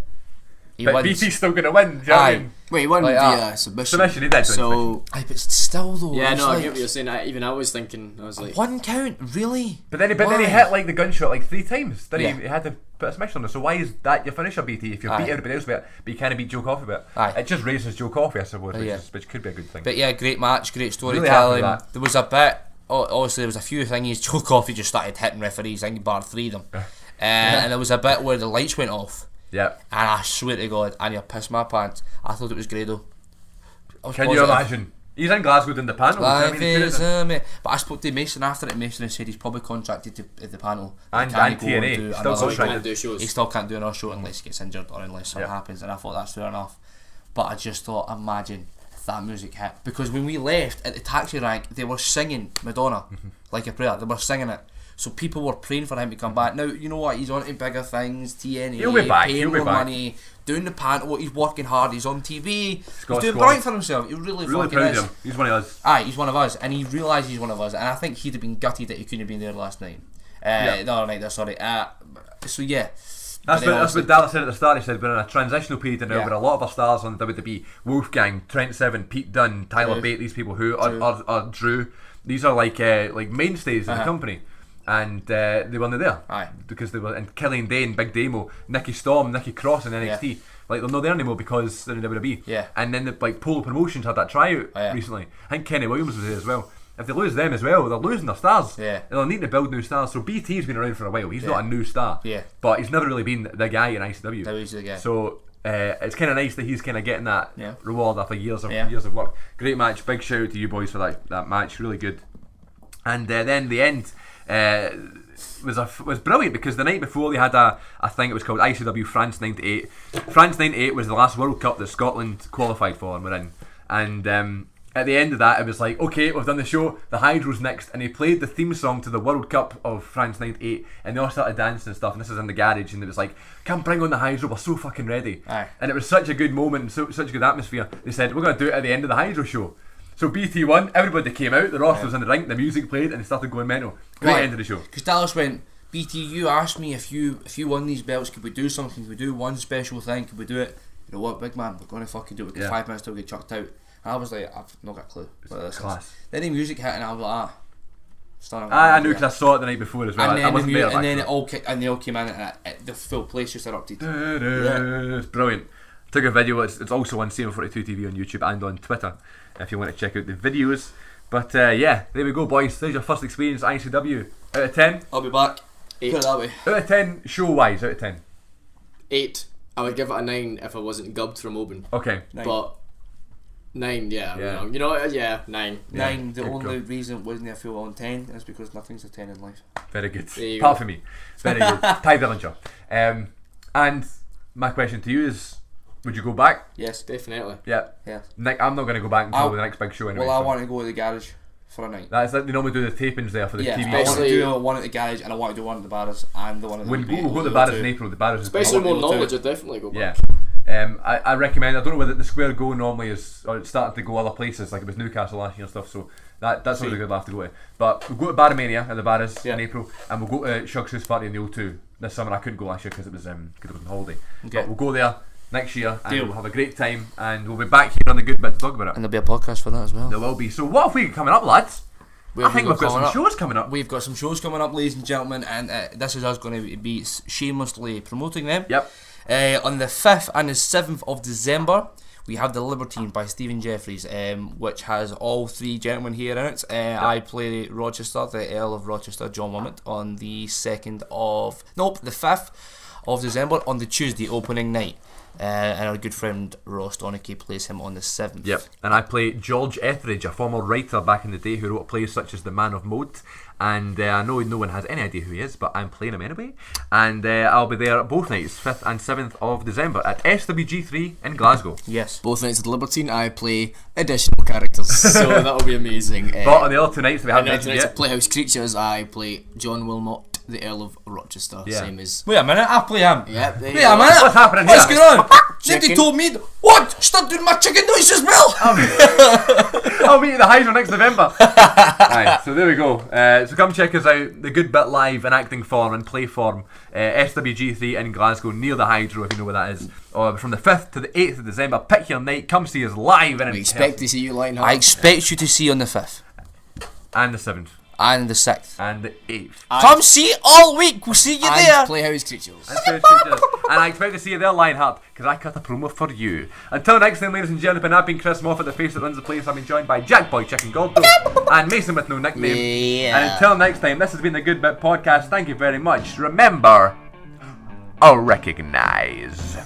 but wins. BT's still going to win. Do you know what I mean? Wait, he won Like via submission. Submission, he did. So Aye, but still though. yeah, it's no, I like, get what you're saying. Even I was thinking, I was like, one count, really? But then he Why? hit like the gunshot like 3 times. Then Yeah. he had to put a submission on it. So why is that your finisher, BT? If you beat Aye. everybody else with it, but you kind of beat Joe Coffey with it. Aye. It just raises Joe Coffey, I suppose, Yeah. which could be a good thing. But yeah, great match, great Really happy storytelling. with that. There was a bit. Obviously, there was a few things. Joe Coffey just started hitting referees. I think he barred 3 of them. And there was a bit where the lights went off. Yeah. And I swear to God, I near pissed my pants. I thought it was Grado. Can you imagine? He's in Glasgow doing the panel. Life he's good at is it. but I spoke to Mason after it. Mason said he's probably contracted to the panel. And He can't go TNA. do Still another so he show. can't do shows. He still can't do another show unless he gets injured or unless something Yeah. happens. And I thought that's fair enough. But I just thought, imagine if that music hit. Because when we left at the taxi rank, they were singing Madonna like a prayer. They were singing it. So people were praying for him to come back. Now, you know what? He's on to bigger things, TNA, He'll be back, paying he'll be more back. money, doing the panto, he's working hard, he's on TV, got he's doing squad. brilliant for himself. He really fucking proud is. of him. He's one of us. Aye, he's one of us, and he realised he's one of us, and I think he'd have been gutted that he couldn't have been there last night. The other night there, sorry. So yeah. That's what Dallas said at the start. He said we're in a transitional period now Yeah. where a lot of our stars on WWE, Wolfgang, Trent Seven, Pete Dunne, Tyler Drew. Bate, these people who are Drew. These are like mainstays in the company. And they weren't there. Aye. Because they were, and Killian Dane, Big Damo, Nikki Storm, Nikki Cross in NXT. Like, they're not there anymore because they're in WWE. Yeah. And then like Polo Promotions had that tryout recently. I think Kenny Williams was there as well. If they lose them as well, they're losing their stars. Yeah. And they'll need to build new stars. So BT's been around for a while. He's not a new star. Yeah. But he's never really been the guy in ICW. Now he's the guy. So it's kind of nice that he's kind of getting that reward after years of work. Great match. Big shout out to you boys for that match. Really good. And then the end was brilliant because the night before they had a thing. It was called ICW France 98. France 98 was the last World Cup that Scotland qualified for and were in. And at the end of that, it was like, okay, we've done the show. The Hydro's next, and he played the theme song to the World Cup of France 98, and they all started dancing and stuff. And this is in the garage, and it was like, come bring on the Hydro, we're so fucking ready. Aye. And it was such a good moment, such a good atmosphere. They said, we're going to do it at the end of the Hydro show. So BT won, everybody came out, the roster was in the ring, the music played, and it started going mental. Great end of the show. Because Dallas went, BT, you asked me if you won these belts, could we do something? Could we do one special thing? Could we do it? You know what, big man, we're going to fucking do it. We've got 5 minutes till we get chucked out. And I was like, I've not got a clue what this Class. is. Then the music hit, and I was like, stunning. I knew because I saw it the night before as well. And I then, wasn't there. and then they all came in, and the full place just erupted. It's brilliant. Took a video. It's also on CM42 TV on YouTube and on Twitter if you want to check out the videos. But yeah, there we go, boys. There's your first experience at ICW. Out of 10? I'll be back. 8. Put it that way. Out of 10, show wise, out of 10. 8. I would give it a 9 if I wasn't gubbed from Oban. Okay. 9. But 9, yeah. Yeah. You know, yeah, 9. 9. The good only call. reason it wasn't a full on 10 is because nothing's a 10 in life. Very good. There you Apart go. from me. Very good. Ty Dillinger. And my question to you is, would you go back? Yes. Definitely. Yeah. Yeah. Nick, I'm not going to go back until the next big show anyway. Well, I so. want to go to the garage for a night. That's like they normally do the tapings there for the Yeah, TV. I want to Especially- do one at the garage, and I want to do one at the bars, and the one at the We'll go to the Barras in April. The Barras is Especially I want more people to- knowledge, I'd definitely go back. Yeah. I recommend. I don't know whether the Square Go normally is, or it's starting to go other places, like it was Newcastle last year and stuff. So that's really good. We'll have to go to. But we'll go to Barramania at the Barras in April, and we'll go to Shug's House Party in the O2 this summer. I couldn't go last year because it was on holiday. Okay. But we'll go there next year, and Deal. we'll have a great time, and we'll be back here on the Good Bit to talk about it. And there'll be a podcast for that as well. There will be. So what have we got coming up, lads? I think we've got some coming up? shows coming up. We've got some shows coming up, ladies and gentlemen, and this is us going to be shamelessly promoting them. Yep. On the 5th and the 7th of December, we have The Libertine by Stephen Jeffries, which has all 3 gentlemen here in it. I play Rochester, the Earl of Rochester, John Wommett, on the 5th of December, on the Tuesday opening night. And our good friend Ross Donicky plays him on the 7th. Yep, and I play George Etheridge, a former writer back in the day who wrote plays such as The Man of Mode, and I know no one has any idea who he is, but I'm playing him anyway, and I'll be there both nights, 5th and 7th of December at SWG3 in Glasgow. Yes. Both nights at the Libertine, I play additional characters, so that'll be amazing. But on the other 2 nights that we haven't mentioned Tonight's yet, at Playhouse Creatures, I play John Wilmot, the Earl of Rochester, Yeah. same as... Wait a minute, I play him. Yeah, there you Wait a go. minute. What's happening What's here? going on? Somebody Chicken. told me, what? Start doing my chicken noise as well. I'm I'll meet you at the Hydro next November. Aye, so there we go. So come check us out. The Good Bit Live in acting form and play form. SWG3 in Glasgow near the Hydro, if you know where that is. From the 5th to the 8th of December. Pick your night. Come see us live. We expect to see you lining up. I expect you to see on the 5th. And the 7th. And the 6th. And the 8th. Come see all week. We'll see you there. And Playhouse Creatures. And I expect to see you there, Lionheart, because I cut a promo for you. Until next time, ladies and gentlemen, I've been Chris Moffat, the face that runs the place. I've been joined by Jack Boy Chicken Goldo and Mason with no nickname. Yeah. And until next time, this has been the Good Bit Podcast. Thank you very much. Remember, I'll recognize.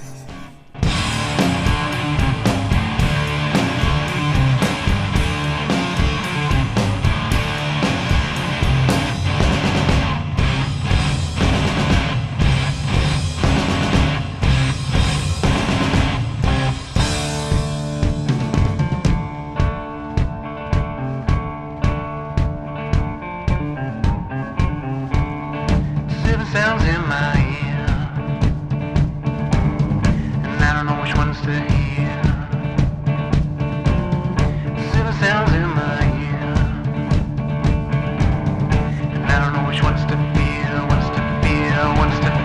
Sounds in my ear, and I don't know which ones to hear. Silver sounds in my ear, and I don't know which ones to feel, ones to feel, ones to feel.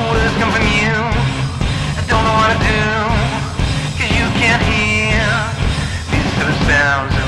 Words come from you, I don't know what to do, 'cause you can't hear these silver sounds.